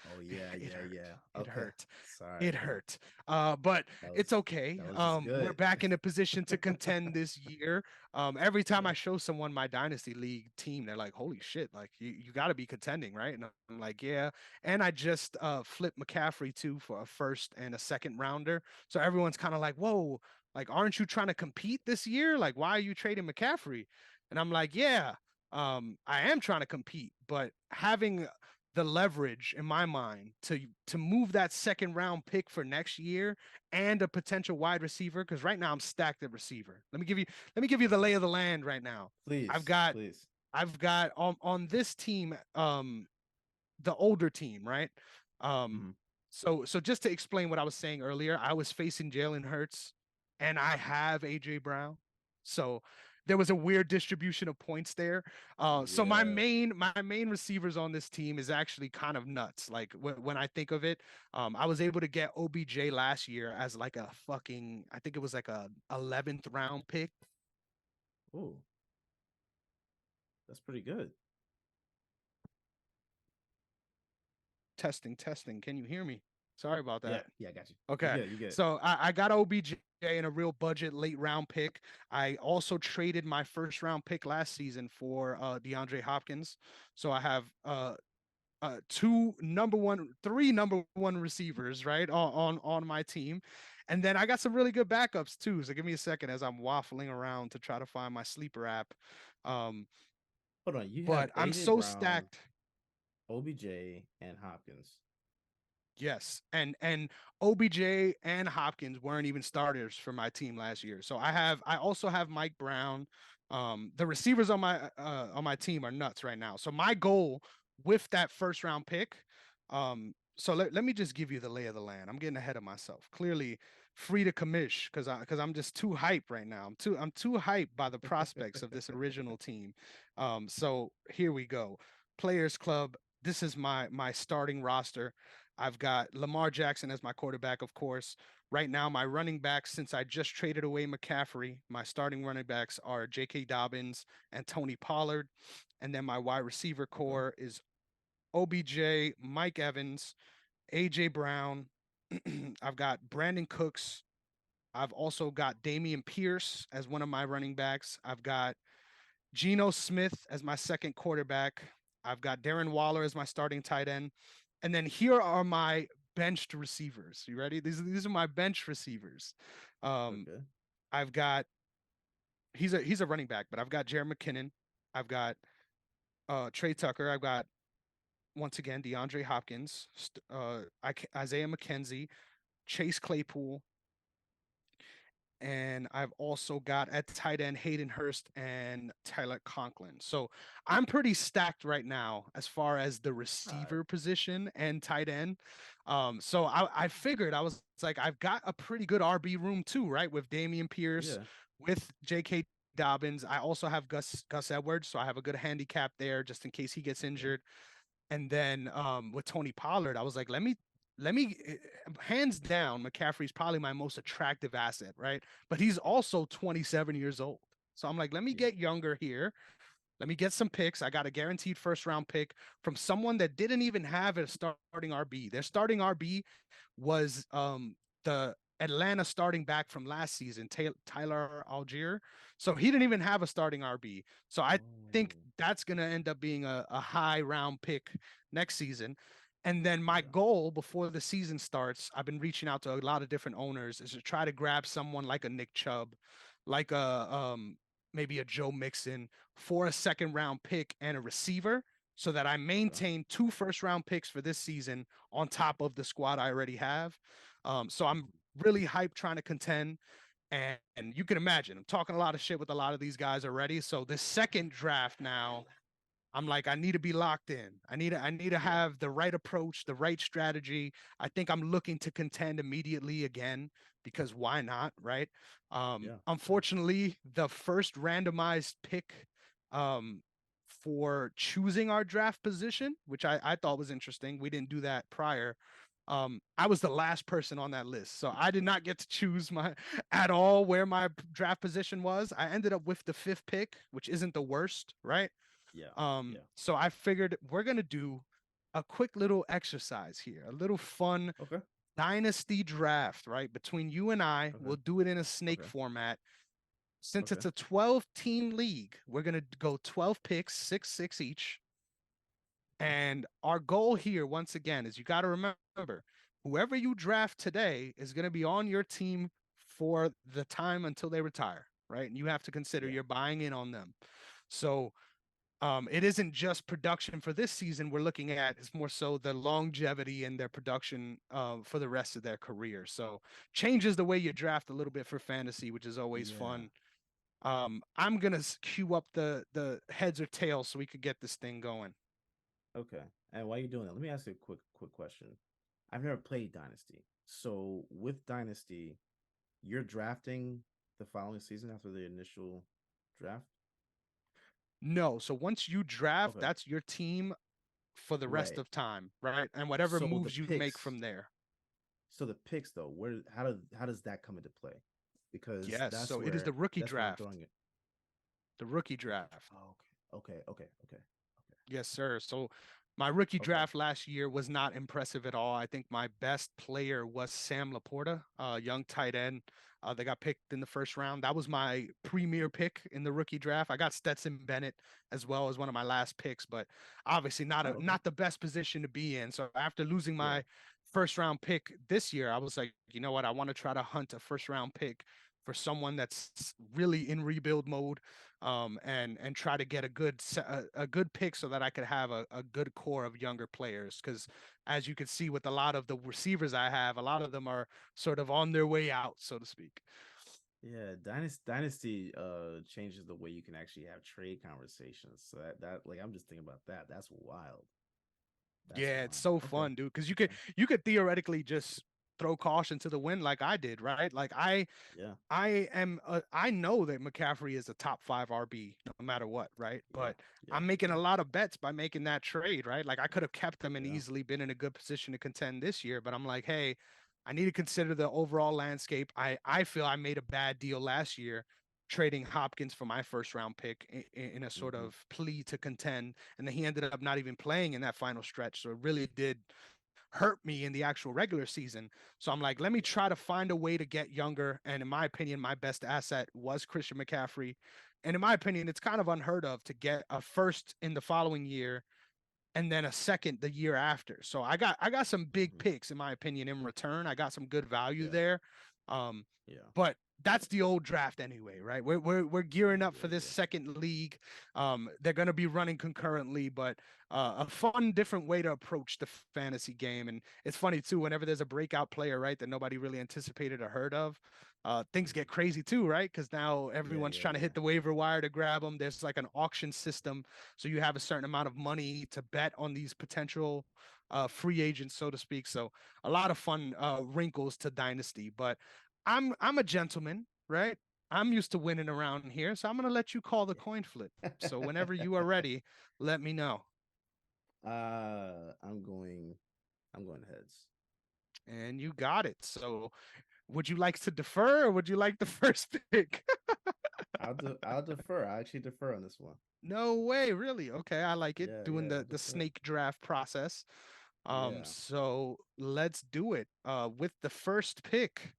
Oh yeah.
it
Yeah.
hurt.
Yeah.
It
Okay.
hurt.
Sorry,
It
man.
hurt. But
That
it's
was
okay.
that was just
We're
good.
back in a position to contend this year. Every time
Yeah.
I show someone my dynasty league team, they're like, "Holy shit! Like you got to be contending, right?" And I'm like, "Yeah." And I just flipped McCaffrey too for a first and a second rounder. So everyone's kind of like, "Whoa! Like, aren't you trying to compete this year? Like, why are you trading McCaffrey?" And I'm like, "Yeah." I am trying to compete, but having the leverage in my mind to move that second round pick for next year and a potential wide receiver because right now I'm stacked at receiver. Let me give you the
Okay.
lay of the land right now. I've
Please.
got
Please.
I've got on this team the older team, right? Um,
Mm-hmm.
so just to explain what I was saying earlier, I was facing Jalen Hurts, and I have AJ Brown, so there was a weird distribution of points there. So
Yeah.
my main receivers on this team is actually kind of nuts. Like when I think of it, I was able to get OBJ last year as like a fucking I think it was like a 11th round pick.
Ooh, that's pretty good.
Testing. Can you hear me? Sorry about
Yeah.
that.
Yeah. I got you. You
Okay.
get it. You get it.
So I got OBJ in a real budget late round pick. I also traded my first round pick last season for DeAndre Hopkins. So I have three number one receivers, right? On my team. And then I got some really good backups too. So give me a second as I'm waffling around to try to find my sleeper app. Um,
Hold on. You have
but I'm
AJ
so
Brown,
stacked.
OBJ, and Hopkins.
Yes, and OBJ and Hopkins weren't even starters for my team last year. So I also have Mike Brown. The receivers on my team are nuts right now. So my goal with that first round pick, so let me just give you the lay of the land. I'm getting ahead of myself. Clearly free to commish because I'm just too hyped right now. I'm too hyped by the prospects of this original team. So here we go. Players Club. This is my starting roster. I've got Lamar Jackson as my quarterback, of course. Right now, my running backs, since I just traded away McCaffrey, my starting running backs are J.K. Dobbins and Tony Pollard. And then my wide receiver
Okay.
core is OBJ, Mike Evans, A.J. Brown. I've got Brandon Cooks, I've also got Damian Pierce as one of my running backs. I've got Geno Smith as my second quarterback. I've got Darren Waller as my starting tight end. And then here are my benched receivers. You ready? These are my bench receivers. Um,
Okay.
I've got he's a running back, but I've got Jared McKinnon. I've got Trey Tucker. I've got once again DeAndre Hopkins, Isaiah McKenzie, Chase Claypool, and I've also got at tight end Hayden Hurst and Tyler Conklin. So I'm pretty stacked right now as far as the
All right.
receiver position and tight end. So I figured I was like, I've got a pretty good RB room too, right? With Damian Pierce,
Yeah.
with J.K. Dobbins. I also have Gus Edwards, so I have a good handicap there just in case he gets
Okay.
injured. And then with Tony Pollard, I was like, let me hands down, McCaffrey's probably my most attractive asset, right? But he's also 27 years old. So I'm like, let me
Yeah.
get younger here. Let me get some picks. I got a guaranteed first round pick from someone that didn't even have a starting RB. Their starting RB was the Atlanta starting back from last season, Tyler Algier. So he didn't even have a starting RB. So I think
Oh.
that's going to end up being a high round pick next season. And then my
Yeah.
goal before the season starts, I've been reaching out to a lot of different owners, is to try to grab someone like a Nick Chubb, like a maybe a Joe Mixon for a second round pick and a receiver so that I
Okay.
maintain two first round picks for this season on top of the squad I already have. So I'm
Mhm.
really hyped trying to contend. And you can imagine, I'm talking a lot of shit with a lot of these guys already. So this second draft now, I'm like, I need to be locked in. I need to
Yeah.
have the right approach, the right strategy. I think I'm looking to contend immediately again because why not, right?
Yeah. Yeah.
Unfortunately, the first randomized pick um, for choosing our draft position, which I thought was interesting. We didn't do that prior. I was the last person on that list, so I did not get to choose my at all where my draft position was. I ended up with the fifth pick, which isn't the worst, right?
Yeah. Yeah.
So I figured we're gonna do a quick little exercise here, a little fun
Okay.
dynasty draft, right? Between you and I,
Okay.
we'll do it in a snake
Okay.
format. Since
Okay.
it's a 12 team league, we're gonna go 12 picks, six each.
Okay.
And our goal here, once again, is you got to remember whoever you draft today is going to be on your team for the time until they retire, right? And you have to consider
Yeah.
you're buying in on them. So it isn't just production for this season we're looking at, it's more so the longevity in their production for the rest of their career. So changes the way you draft a little bit for fantasy, which is always
Yeah.
fun. I'm gonna queue up the heads or tails so we could get this thing going.
Okay. And while you're doing that, let me ask you a quick question. I've never played Dynasty. So with Dynasty, you're drafting the following season after the initial draft?
No. So once you draft,
Okay.
that's your team for the rest
Right.
of time, right? And whatever
So the
moves you make
picks,
from there.
so the picks though, where how does that come into play? Because
Yes. So it is
that's where I'm throwing it.
the rookie draft.
Oh, okay. Okay. Okay. Okay.
Yes, sir. So my rookie
Okay.
draft last year was not impressive at all. I think my best player was Sam Laporta, young tight end. They got picked in the first round. That was my premier pick in the rookie draft. I got Stetson Bennett as well as one of my last picks, but obviously
Oh, okay.
not the best position to be in. So after losing
Yeah.
my first round pick this year, I was like, you know what? I want to try to hunt a first round pick for someone that's really in rebuild mode, and try to get a good pick so that I could have a good core of younger players. Because as you can see with a lot of the receivers I have, a lot of them are sort of on their way out, so to speak.
Yeah, Dynasty changes the way you can actually have trade conversations. So that like I'm just thinking about that. That's wild. That's
Yeah, it's
wild.
so
Okay.
fun, dude. Because
Okay.
you could theoretically just throw caution to the wind like I did, right? Like
Yeah.
I know that McCaffrey is a top five RB no matter what, right?
Yeah.
But
Yeah.
I'm making a
Yeah.
lot of bets by making that trade, right? Like I could have kept them and
Yeah.
easily been in a good position to contend this year, but I'm like, hey, I need to consider the overall landscape. I feel I made a bad deal last year trading Hopkins for my first round pick in a sort
Hmm.
of plea to contend, and then he ended up not even playing in that final stretch. So it really did hurt me in the actual regular season. So I'm like, let me try to find a way to get younger. And in my opinion, my best asset was Christian McCaffrey. And in my opinion, it's kind of unheard of to get a first in the following year and then a second the year after. So I got some big
Mm-hmm.
picks in my opinion in return. I got some good value
Yeah.
there. Um,
Yeah.
but that's the old draft anyway, right? We're gearing up
Yeah.
for this
Yeah.
second league. They're going to be running concurrently, but a fun, different way to approach the fantasy game. And it's funny too. Whenever there's a breakout player, right, that nobody really anticipated or heard of, things get
Mm-hmm.
crazy too, right? Because now
Yeah.
everyone's
Yeah.
trying to
Yeah.
hit the waiver wire to grab them. There's like an auction system, so you have a certain amount of money to bet on these potential free agents, so to speak. So a lot of fun wrinkles to Dynasty. But I'm a gentleman, right? I'm used to winning around here, so I'm gonna let you call the coin flip. So whenever you are ready, let me know.
I'm going. I'm going heads.
And you got it. So would you like to defer or would you like the first pick?
I'll defer. I actually defer on this one.
No way, really. Okay, I like it.
Yeah.
Doing
Yeah. I'll
the
defer.
snake draft process.
Yeah.
So let's do it. With the first pick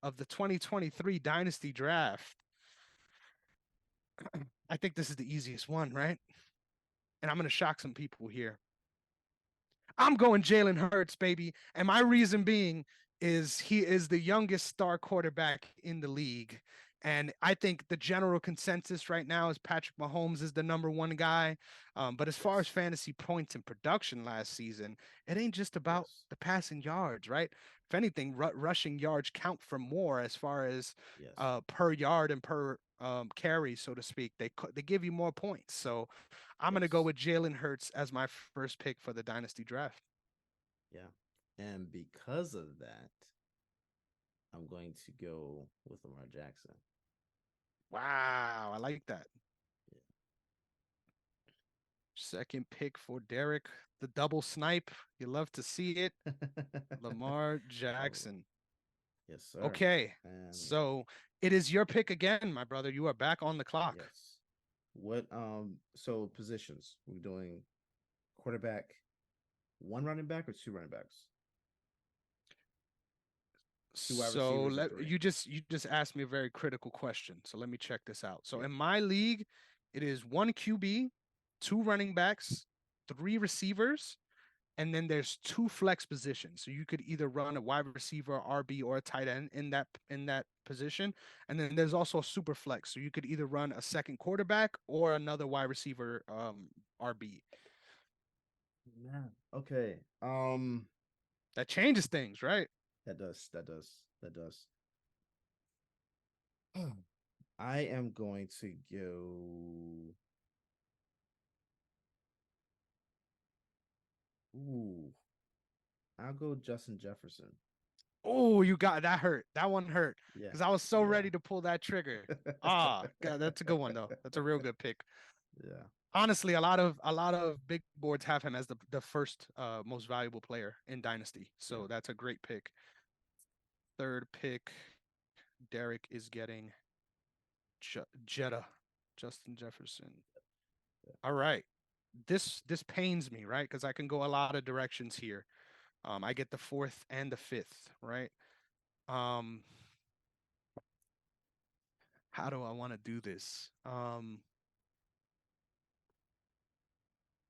of the 2023 Dynasty Draft. I think this is the easiest one, right? And I'm going to shock some people here. I'm going Jalen Hurts, baby. And my reason being is he is the youngest star quarterback in the league. And I think the general consensus right now is Patrick Mahomes is the number one guy. But as far as
Yes.
fantasy points and production last season, it ain't just about
Yes.
the passing yards, right? If anything, rushing yards count for more as far as
Yes.
per yard and per carry, so to speak. They give you more points. So I'm going to go
Yes.
with Jalen Hurts as my first pick for the Dynasty draft.
Yeah. And because of that, I'm going to go with Lamar Jackson.
Wow, I like that.
Yeah.
Second pick for Derrick, the double snipe. You love to see it. Lamar
Oh,
Jackson.
yes, sir.
Okay,
And
so it is your pick again, my brother. You are back on the clock.
yes. What so positions? We're doing quarterback, one running back or two running backs? Two wide
So
receivers or
let
three?
you just asked me a very critical question. So let me check this out. So
Yeah.
in my league, it is one QB, two running backs, three receivers, and then there's two flex positions. So you could either run a wide receiver, RB, or a tight end in that position. And then there's also a super flex. So you could either run a second quarterback or another wide receiver RB.
Man. Okay.
That changes things, right?
That does. That does. That does. I am going to go. Ooh, I'll go Justin Jefferson.
Oh, you got that hurt. That one hurt
Yeah.
because I was so
Yeah.
ready to pull that trigger. Ah, God, that's a good one though. That's a real good pick.
Yeah.
Honestly, a lot of big boards have him as the first most valuable player in Dynasty.
Yeah.
So that's a great pick. Third pick, Derrick is getting Jetta, Justin Jefferson.
Yeah.
All right. This pains me, right? Because I can go a lot of directions here. I get the fourth and the fifth, right? Um, how do I want to do this?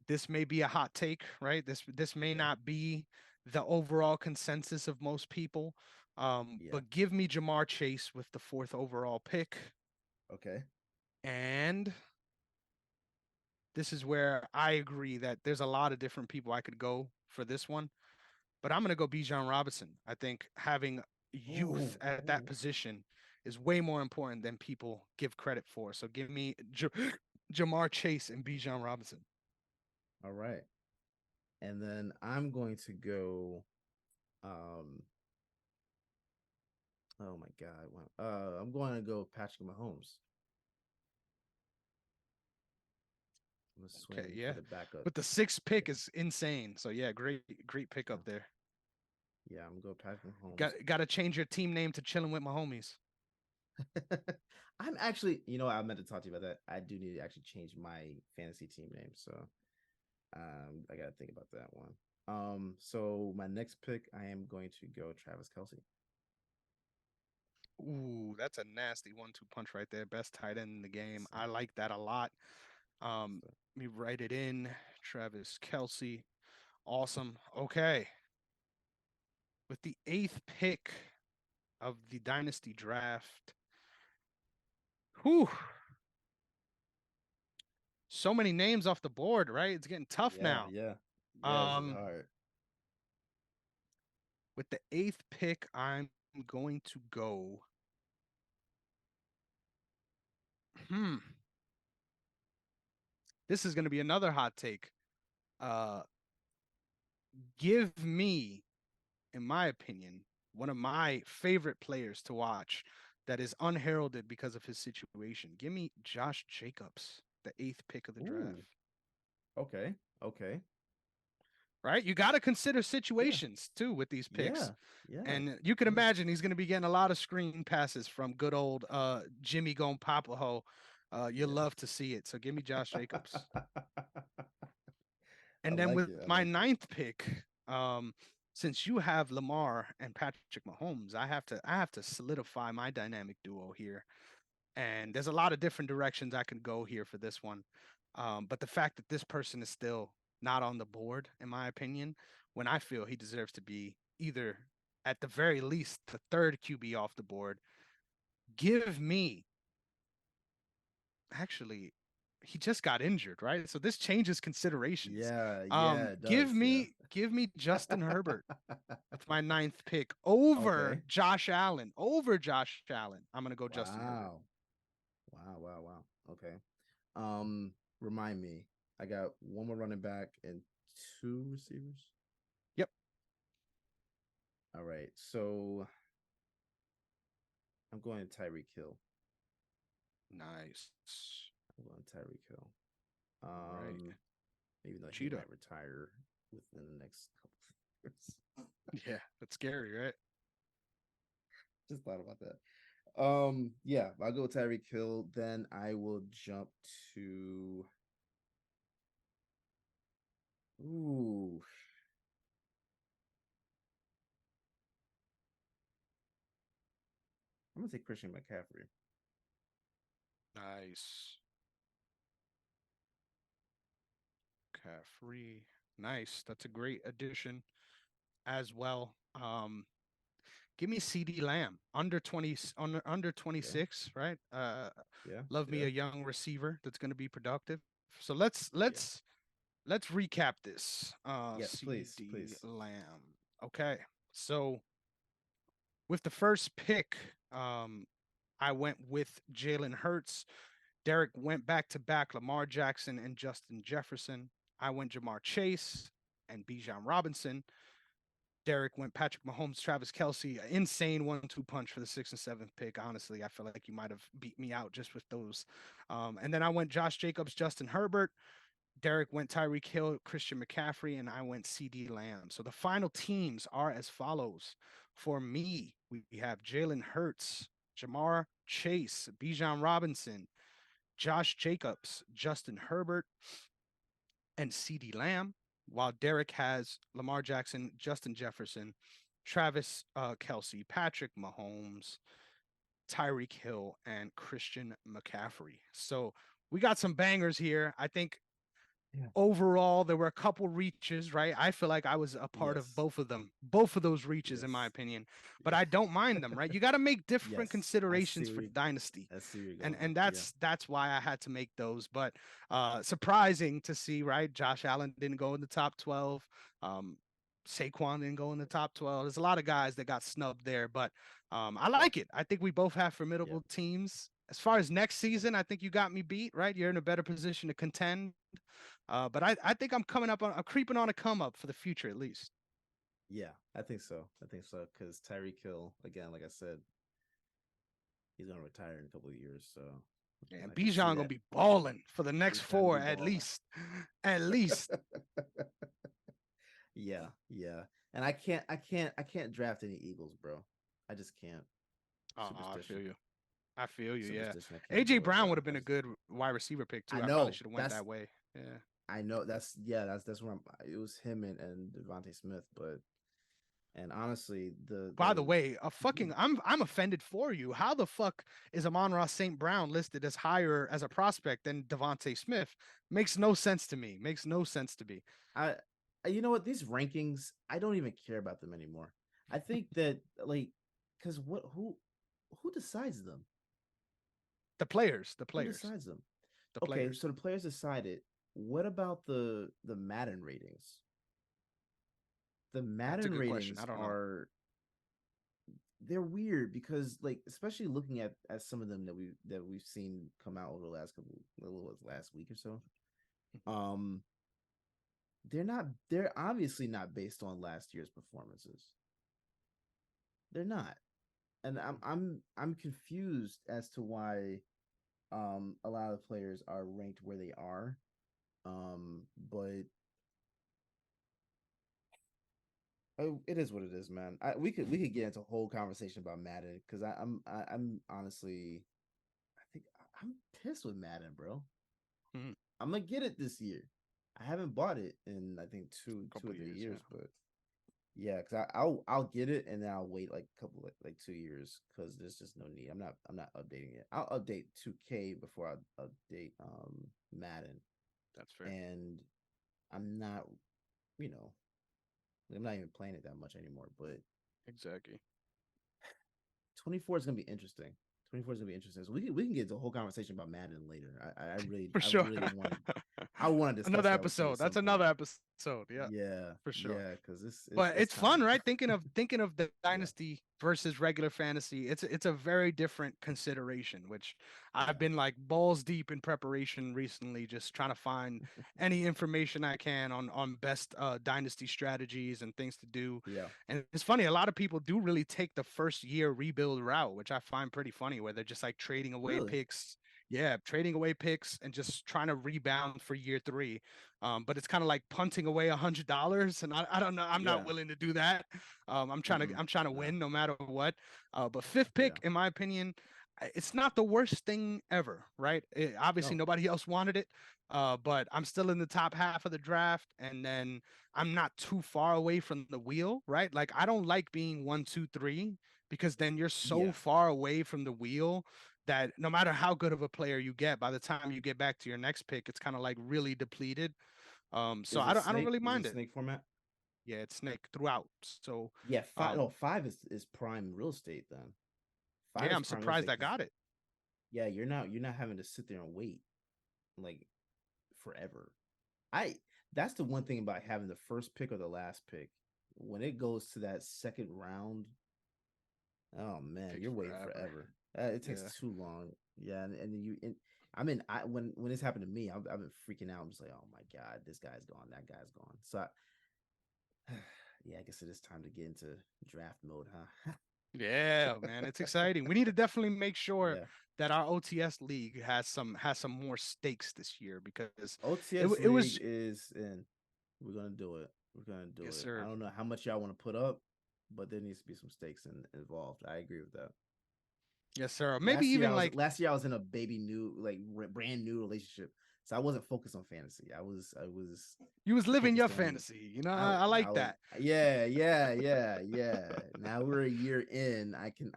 This may be a hot take, right? This may
Yeah.
not be the overall consensus of most people.
Yeah.
But give me Jamar Chase with the fourth overall pick.
Okay.
And this is where I agree that there's a lot of different people I could go for this one. But I'm going to go Bijan Robinson. I think having
Oh.
youth at that
Oh.
position is way more important than people give credit for. So give me Jamar Chase and Bijan Robinson.
All right. And then I'm going to go. Um. Oh my God. I'm going to go Patrick Mahomes. I'm gonna
Okay,
swing for
yeah.
the backup.
But the sixth
Yeah.
pick is insane. So yeah, great pick
Yeah.
up there.
Yeah. I'm gonna go Patrick Mahomes.
Got to change your team name to chilling with my homies.
I'm actually, I meant to talk to you about that. I do need to actually change my fantasy team name, so I gotta think about that one. So my next pick, I am going to go Travis Kelsey.
Ooh, that's a nasty 1-2 punch right there. Best tight end in the game. I like that a lot. Um,
So,
Let me write it in. Travis Kelsey. Awesome. Okay. With the eighth pick of the Dynasty draft. Whew. So many names off the board, right? It's getting tough
yeah,
now.
yeah, yeah. This is
Um,
hard.
with the eighth pick, I'm going to go. Hmm. This is going to be another hot take. Uh, Give me, in my opinion, one of my favorite players to watch that is unheralded because of his situation. Give me Josh Jacobs, the eighth pick of the
Ooh,
draft.
okay, okay.
Right? You got to consider
Yeah,
situations too with these picks.
yeah, yeah,
And you can
yeah,
imagine he's going to be getting a lot of screen passes from good old Jimmy Gone Papaho. You
yeah.
love to see it. So give me Josh Jacobs.
I
And then
like
with
it. I
my
like it.
ninth pick, since you have Lamar and Patrick Mahomes, I have to solidify my dynamic duo here. And there's a lot of different directions I can go here for this one. But the fact that this person is still not on the board, in my opinion, when I feel he deserves to be either at the very least the third QB off the board, give me actually he just got injured, right? So this changes considerations.
Yeah, yeah, it
Give
does. Yeah.
me Justin Herbert with my ninth pick over
Okay.
Josh Allen. Over Josh Allen. I'm gonna go Justin Herbert.
Wow. Wow, wow, wow. Okay. Um, Remind me. I got one more running back and two receivers.
Yep.
All right. So I'm going Tyreek Hill.
Nice.
I'm going Tyreek Hill.
All right.
Even though he
Cheetah.
might retire within the next couple of years.
Yeah, that's scary, right?
Just thought about that. Yeah, I'll go with Tyreek Hill. Then I will jump to. Ooh, I'm gonna take Christian McCaffrey.
Nice. Caffrey. Nice. That's a great addition as well. Give me CD Lamb under 20 under
Okay.
26, right?
Yeah.
Love me
Yeah.
a young receiver that's going to be productive. So
Yeah.
let's recap this.
Yes, please,
CD
please.
Lamb. Okay. So with the first pick, I went with Jalen Hurts. Derrick went back to back Lamar Jackson and Justin Jefferson. I went Jamar Chase and Bijan Robinson. Derrick went Patrick Mahomes, Travis Kelsey. Insane 1-2 punch for the sixth and seventh pick. Honestly, I feel like you might have beat me out just with those. And then I went Josh Jacobs, Justin Herbert. Derrick went Tyreek Hill, Christian McCaffrey, and I went CD Lamb. So the final teams are as follows. For me, we have Jalen Hurts, Jamar Chase, Bijan Robinson, Josh Jacobs, Justin Herbert, and CD Lamb, while Derrick has Lamar Jackson, Justin Jefferson, Travis Kelsey, Patrick Mahomes, Tyreek Hill, and Christian McCaffrey. So we got some bangers here. I think
Yeah.
overall there were a couple reaches, right? I feel like I was a part of
Yes.
both of them, both of those reaches in my
Yes.
opinion, but
Yeah.
I don't mind them, right? You got to make different
Yes. I see
considerations
where
for
you
dynasty,
I see where you're
and
going.
and
Yeah.
that's why I had to make those. But surprising to see, right? Josh Allen didn't go in the top 12. um Saquon didn't go in the top 12. There's a lot of guys that got snubbed there, but I like it. I think we both have
Yeah.
formidable teams. As far as next season, I think you got me beat, right? You're in a better position to contend. But I think I'm coming up on, I'm creeping on a come up for the future at least.
Yeah. I think so. I think so. Because Tyreek Hill, again, like I said, he's gonna retire in a couple of years. So
And
I can see
Bijan gonna
that.
be balling for the next
He's gonna
four
be
at
balling.
least, at least.
Yeah, yeah. And I can't draft any Eagles, bro. I just can't.
I
Superstition.
feel you. I feel you. Yeah.
Superstition. I can't
AJ
do it,
Brown
bro.
would have been a good wide receiver pick
I
too. I probably
know.
should have went that way. Yeah.
I know that's where it was him and Devontae Smith, but and honestly
By the
the
way, a fucking I'm offended for you. How the fuck is Amon-Ra St. Brown listed as higher as a prospect than Devontae Smith? Makes no sense to me. Makes no sense to me.
I you know what, these rankings I don't even care about them anymore. I think that like because what who decides them?
The
Who
players,
decides them?
the
Okay,
players.
so the players decided. What about the Madden ratings? The
That's a
Madden
good question.
ratings
I don't know.
are they're weird because like especially looking at some of them that we've seen come out over the last couple last week or so. Um they're obviously not based on last year's performances. They're not. And I'm confused as to why a lot of players are ranked where they are. But it is what it is, man. We could get into a whole conversation about Madden because I'm honestly I think I'm pissed with Madden, bro.
Mhm.
I'm gonna get it this year. I haven't bought it in I think two
Couple
or three
years, yeah.
years, but yeah, because I'll get it and then I'll wait like a couple like 2 years because there's just no need. I'm not updating it. I'll update 2K before I update Madden,
That's fair.
and I'm not you know I'm not even playing it that much anymore. But
Exactly.
24 is gonna be interesting. 24 is gonna be interesting. So we can get into a whole conversation about Madden later.
For
I
sure.
really wanted I want to discuss
Another
that with you at
episode.
some
That's
point.
another episode. Yeah,
Yeah,
for sure.
yeah, because
But
it's
it's fun,
time.
right? Thinking of the
Yeah,
dynasty versus regular fantasy. It's a very different consideration, which I've
yeah,
been like balls deep in preparation recently, just trying to find any information I can on best dynasty strategies and things to do.
yeah.
And it's funny, a lot of people do really take the first year rebuild route, which I find pretty funny, where they're just like trading away
Really?
picks. Yeah, trading away picks and just trying to rebound for year three. But it's kind of like punting away $100, and I don't know. I'm not
Yeah.
willing to do that. I'm trying to
Mm-mm.
I'm trying to
No.
win no matter what. But fifth
Yeah.
pick, in my opinion, it's not the worst thing ever, right? Obviously,
No.
nobody else wanted it, but I'm still in the top half of the draft, and then I'm not too far away from the wheel, right? Like I don't like being 1, 2, 3 because then you're so
Yeah.
far away from the wheel that no matter how good of a player you get, by the time you get back to your next pick, it's kind of like really depleted. So
Is it
I don't
snake?
really
Is it
mind it.
snake format?
Yeah, it's snake throughout. So
Yeah. Five.
um
No. Five is prime real estate. Then five
yeah,
is
I'm
prime real
surprised
estate
I
because
got it.
yeah, you're not having to sit there and wait like forever. I that's the one thing about having the first pick or the last pick. When it goes to that second round, oh man,
Takes
you're waiting
forever.
forever. It takes
Yeah.
too long. Yeah, and you and I mean, I when this happened to me, I've been freaking out. I'm just like, oh my god, this guy's gone, that guy's gone. So, yeah, I guess it is time to get into draft mode, huh?
Yeah, man, it's exciting. We need to definitely make sure
Yeah,
that our OTS league has some more stakes this year because
OTS
it
league
was
is in. We're gonna do it. We're gonna do
yes,
it. I
sir.
don't know how much y'all want to put up, but there needs to be some stakes involved. I agree with that.
Yes, sir. Maybe even like
Last year I was in a baby new like brand new relationship, so I wasn't focused on fantasy. I was
you was living your
focused on
fantasy. You know,
I
I
I
like
was
that.
yeah. Now we're a year in. I can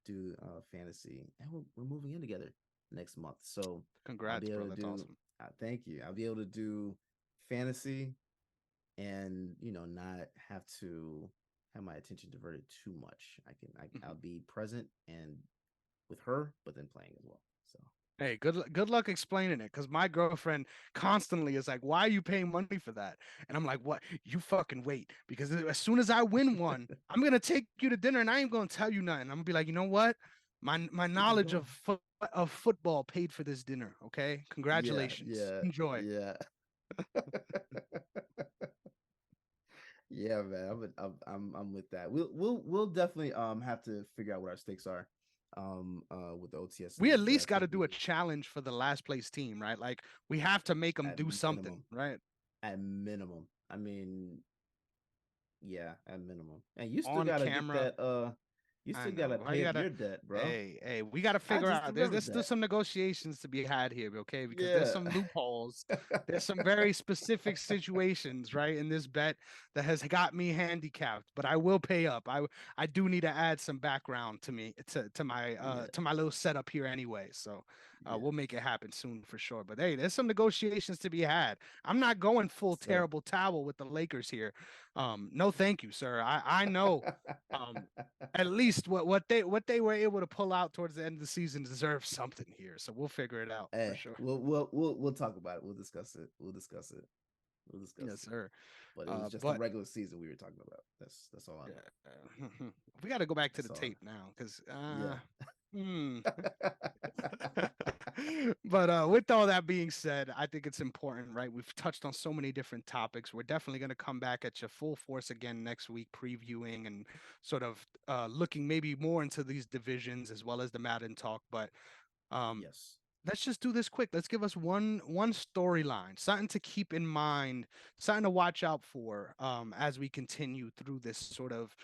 do fantasy, and we're moving in together next month. So I'll
Congrats,
be able
bro.
to
That's
do.
awesome.
Thank you. I'll be able to do fantasy, and not have to have my attention diverted too much.
Mhm.
I'll be present and with her, but then playing as well. So
Hey, good luck explaining it, because my girlfriend constantly is like, "Why are you paying money for that?" And I'm like, "What? You fucking wait, because as soon as I win one, I'm gonna take you to dinner, and I ain't gonna tell you nothing. I'm gonna be like, you know what? My
keep it
knowledge
going.
of football paid for this dinner. Okay,
Yeah,
congratulations,
yeah,
enjoy."
yeah. Yeah, man. I'm with that. We'll definitely have to figure out what our stakes are with the OTS
We at
league, but I
least got to
think
do a challenge for the last place team, right? Like we have to make them
at
do something,
minimum
right?
at minimum. I mean, yeah, at minimum. And you still
On
got to get
camera.
that You
I
still
know.
gotta
Why
pay
you
up
gotta?
your debt, bro.
Hey, we gotta
I
figure
just
out. There's
remembered
there's still
that.
some negotiations to be had here, okay? Because there's
Yeah.
some loopholes. There's some very specific situations, right, in this bet that has got me handicapped. But I will pay up. I do need to add some background to me
Yeah.
to my little setup here anyway. So
Yeah.
we'll make it happen soon for sure. But hey, there's some negotiations to be had. I'm not going full
Sir.
terrible towel with the Lakers here. No, thank you, sir. I know. Um, at least what they were able to pull out towards the end of the season deserves something here. So we'll figure it out for
Hey,
sure.
we'll talk about it. We'll discuss it. We'll discuss
Yes,
it.
sir.
But it was just the
But
regular season we were talking about. That's all I know.
yeah, we got to go back to
That's
the
all.
tape now because
Yeah.
hmm. But with all that being said, I think it's important, right? We've touched on so many different topics. We're definitely going to come back at you full force again next week, previewing and sort of looking maybe more into these divisions as well as the Madden talk. But um,
Yes.
let's just do this quick. Let's give us one storyline, something to keep in mind, something to watch out for as we continue through this sort of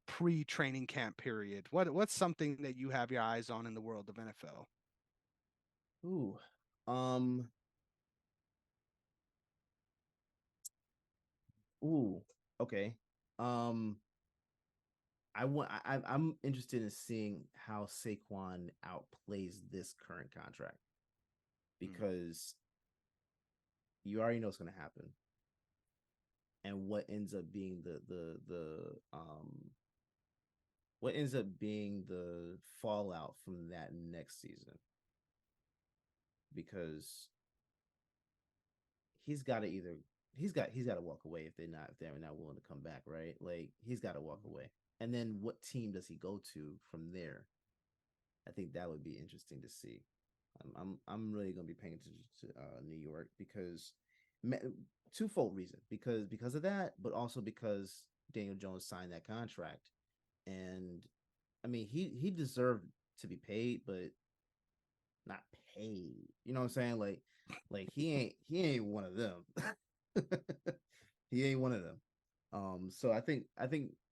pre-training camp period. What's something that you have your eyes on in the world of NFL?
Ooh. Um. Ooh. Okay. Um. I'm interested in seeing how Saquon outplays this current contract
Mm,
because you already know what's going to happen, and what ends up being the fallout from that next season because he's got to either he's got to walk away if they're not willing to come back, right? Like he's got to walk away. And then what team does he go to from there? I think that would be interesting to see. I'm really going to be paying attention to New York because twofold reason because of that, but also because Daniel Jones signed that contract, and I mean he deserved to be paid, but not paid. You know what I'm saying? Like he ain't one of them. He ain't one of them. So I think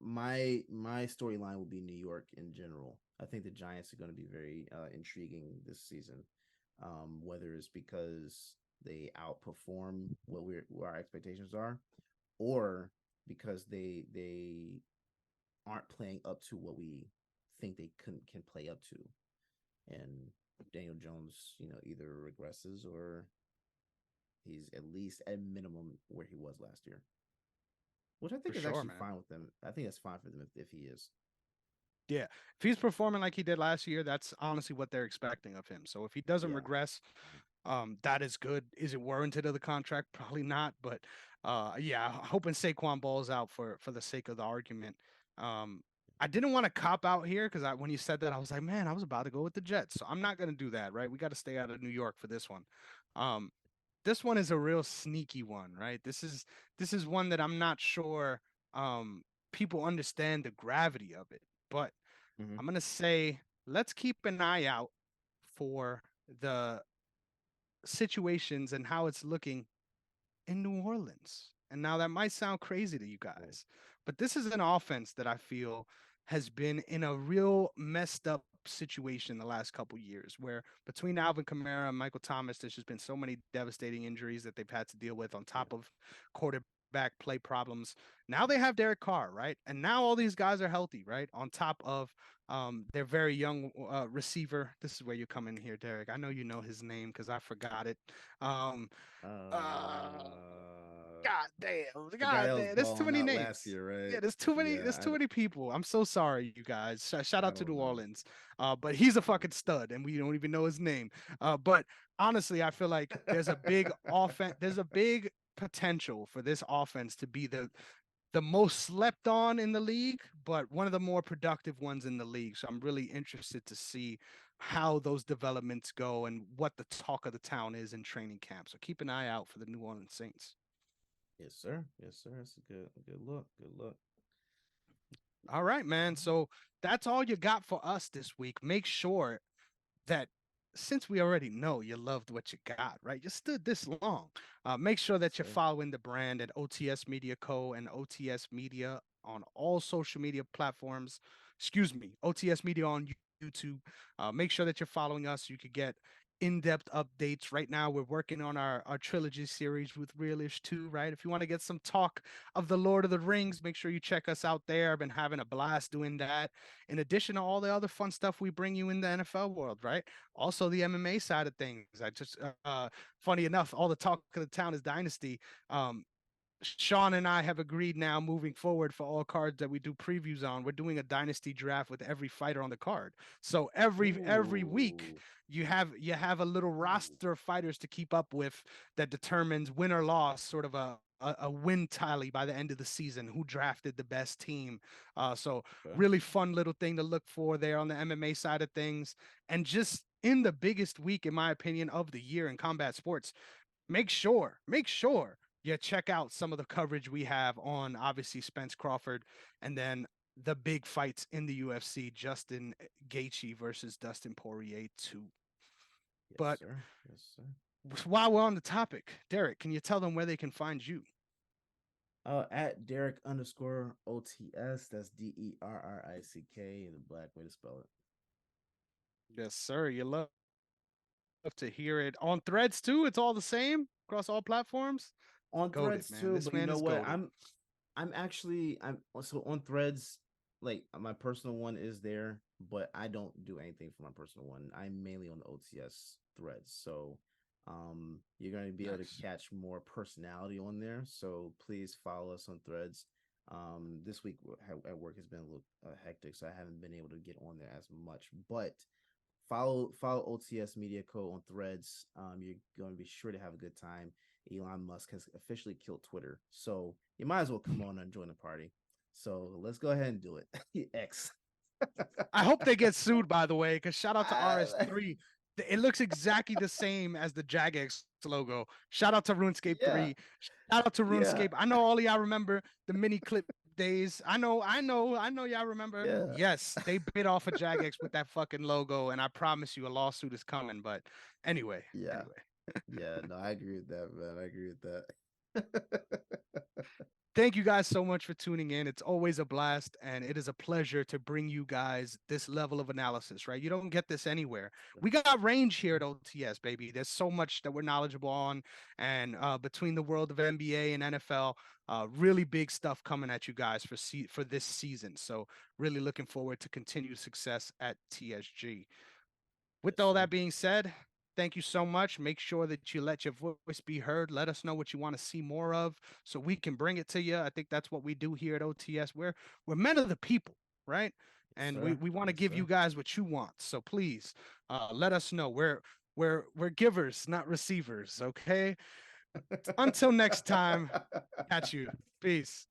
my storyline will be New York in general. I think the Giants are going to be very intriguing this season. Whether it's because they outperform what our expectations are, or because they aren't playing up to what we think they can play up to, and Daniel Jones, either regresses or he's at least at minimum where he was last year, which I
for
think is
sure,
actually
man.
fine with them. I think that's fine for them if he is.
Yeah, if he's performing like he did last year, that's honestly what they're expecting of him. So if he doesn't
Yeah.
regress, that is good. Is it warranted of the contract? Probably not. But yeah, hoping Saquon balls out for the sake of the argument. Um, I didn't want to cop out here because when you said that, I was like, man, I was about to go with the Jets. So I'm not gonna do that, right? We got to stay out of New York for this one. Um, this one is a real sneaky one, right? This is one that I'm not sure um people understand the gravity of it, but
Mm-hmm.
I'm gonna say let's keep an eye out for the situations and how it's looking in New Orleans. And now that might sound crazy to you
Cool.
guys, but this is an offense that I feel has been in a real messed up situation the last couple years where between Alvin Kamara and Michael Thomas, there's just been so many devastating injuries that they've had to deal with on
Yeah.
top of quarterback play problems. Now they have Derrick Carr, right? And now all these guys are healthy, right? On top of their very young receiver. This is where you come in here, Derrick. I know you know his name because I forgot it. Um, uh,
The guy
God
that was
damn, there's too
balling
many
out last
names.
year,
Yeah,
right?
there's too many.
Yeah.
There's too many people. I'm so sorry, you guys. Shout
I
out to
don't
New
know.
Orleans. But he's a fucking stud, and we don't even know his name. But honestly, I feel like there's a big offense. There's a big potential for this offense to be the most slept on in the league, but one of the more productive ones in the league. So I'm really interested to see how those developments go and what the talk of the town is in training camp. So keep an eye out for the New Orleans Saints.
Yes, sir. Yes, sir. That's a good look. Good look.
All right, man. So that's all you got for us this week. Make sure that since we already know you loved what you got, right? You stood this long. Make sure
Yes,
that you're
sir.
following the brand at OTS Media Co. and OTS Media on all social media platforms. Excuse me, OTS Media on YouTube. Make sure that you're following us so you could get in-depth updates. Right now, we're working on our trilogy series with Realish 2, right? If you want to get some talk of the Lord of the Rings, make sure you check us out there. I've been having a blast doing that. In addition to all the other fun stuff we bring you in the NFL world, right? Also the MMA side of things. I just funny enough, all the talk of the town is Dynasty. Sean and I have agreed now moving forward for all cards that we do previews on. We're doing a dynasty draft with every fighter on the card. So every week
Ooh.
you have a little
Ooh.
roster of fighters to keep up with that determines win or loss, sort of a win tally by the end of the season, who drafted the best team. So
Okay.
really fun little thing to look for there on the MMA side of things. And just in the biggest week, in my opinion, of the year in combat sports, make sure you check out some of the coverage we have on obviously Spence Crawford and then the big fights in the UFC, Justin Gaethje versus Dustin Poirier 2.
Yes,
But
sir. Yes, sir.
while we're on the topic, Derek, can you tell them where they can find you?
At Derrick underscore OTS. That's DERRICK, the black way to spell it.
Yes, sir. You love to hear it on threads too. It's all the same across all platforms.
On
Goaded,
threads
man.
too,
This
but you
man
know
is
what?
goaded.
I'm actually I'm also on threads. Like my personal one is there, but I don't do anything for my personal one. I'm mainly on the OTS threads. So you're going to be able to
Nice.
catch more personality on there. So please follow us on threads. This week at work has been a little hectic, so I haven't been able to get on there as much. But follow OTS Media Co on threads. You're going to be sure to have a good time. Elon Musk has officially killed Twitter, so you might as well come on and join the party. So let's go ahead and do it. X.
I hope they get sued, by the way, because shout out to RS3. It looks exactly the same as the Jagex logo. Shout out to RuneScape
Yeah,
3. Shout out to
yeah,
RuneScape. I know all of y'all remember the mini clip days. I know y'all remember.
yeah,
Yes, they bit off a Jagex with that fucking logo, and I promise you a lawsuit is coming. But anyway,
yeah,
anyway.
yeah. No, I agree with that, man. I agree with that.
Thank you guys so much for tuning in. It's always a blast, and it is a pleasure to bring you guys this level of analysis, right? You don't get this anywhere. We got range here at OTS, baby. There's so much that we're knowledgeable on, and between the world of NBA and NFL, really big stuff coming at you guys for this season. So really looking forward to continued success at TSG. With
Yes,
all
sir.
that being said, thank you so much. Make sure that you let your voice be heard. Let us know what you want to see more of so we can bring it to you. I think that's what we do here at OTS. We're men of the people, right?
Yes,
And we,
sir.
we want to
Yes,
give you
sir.
guys what you want. So please let us know. We're givers, not receivers. Okay. Until next time, catch you. Peace.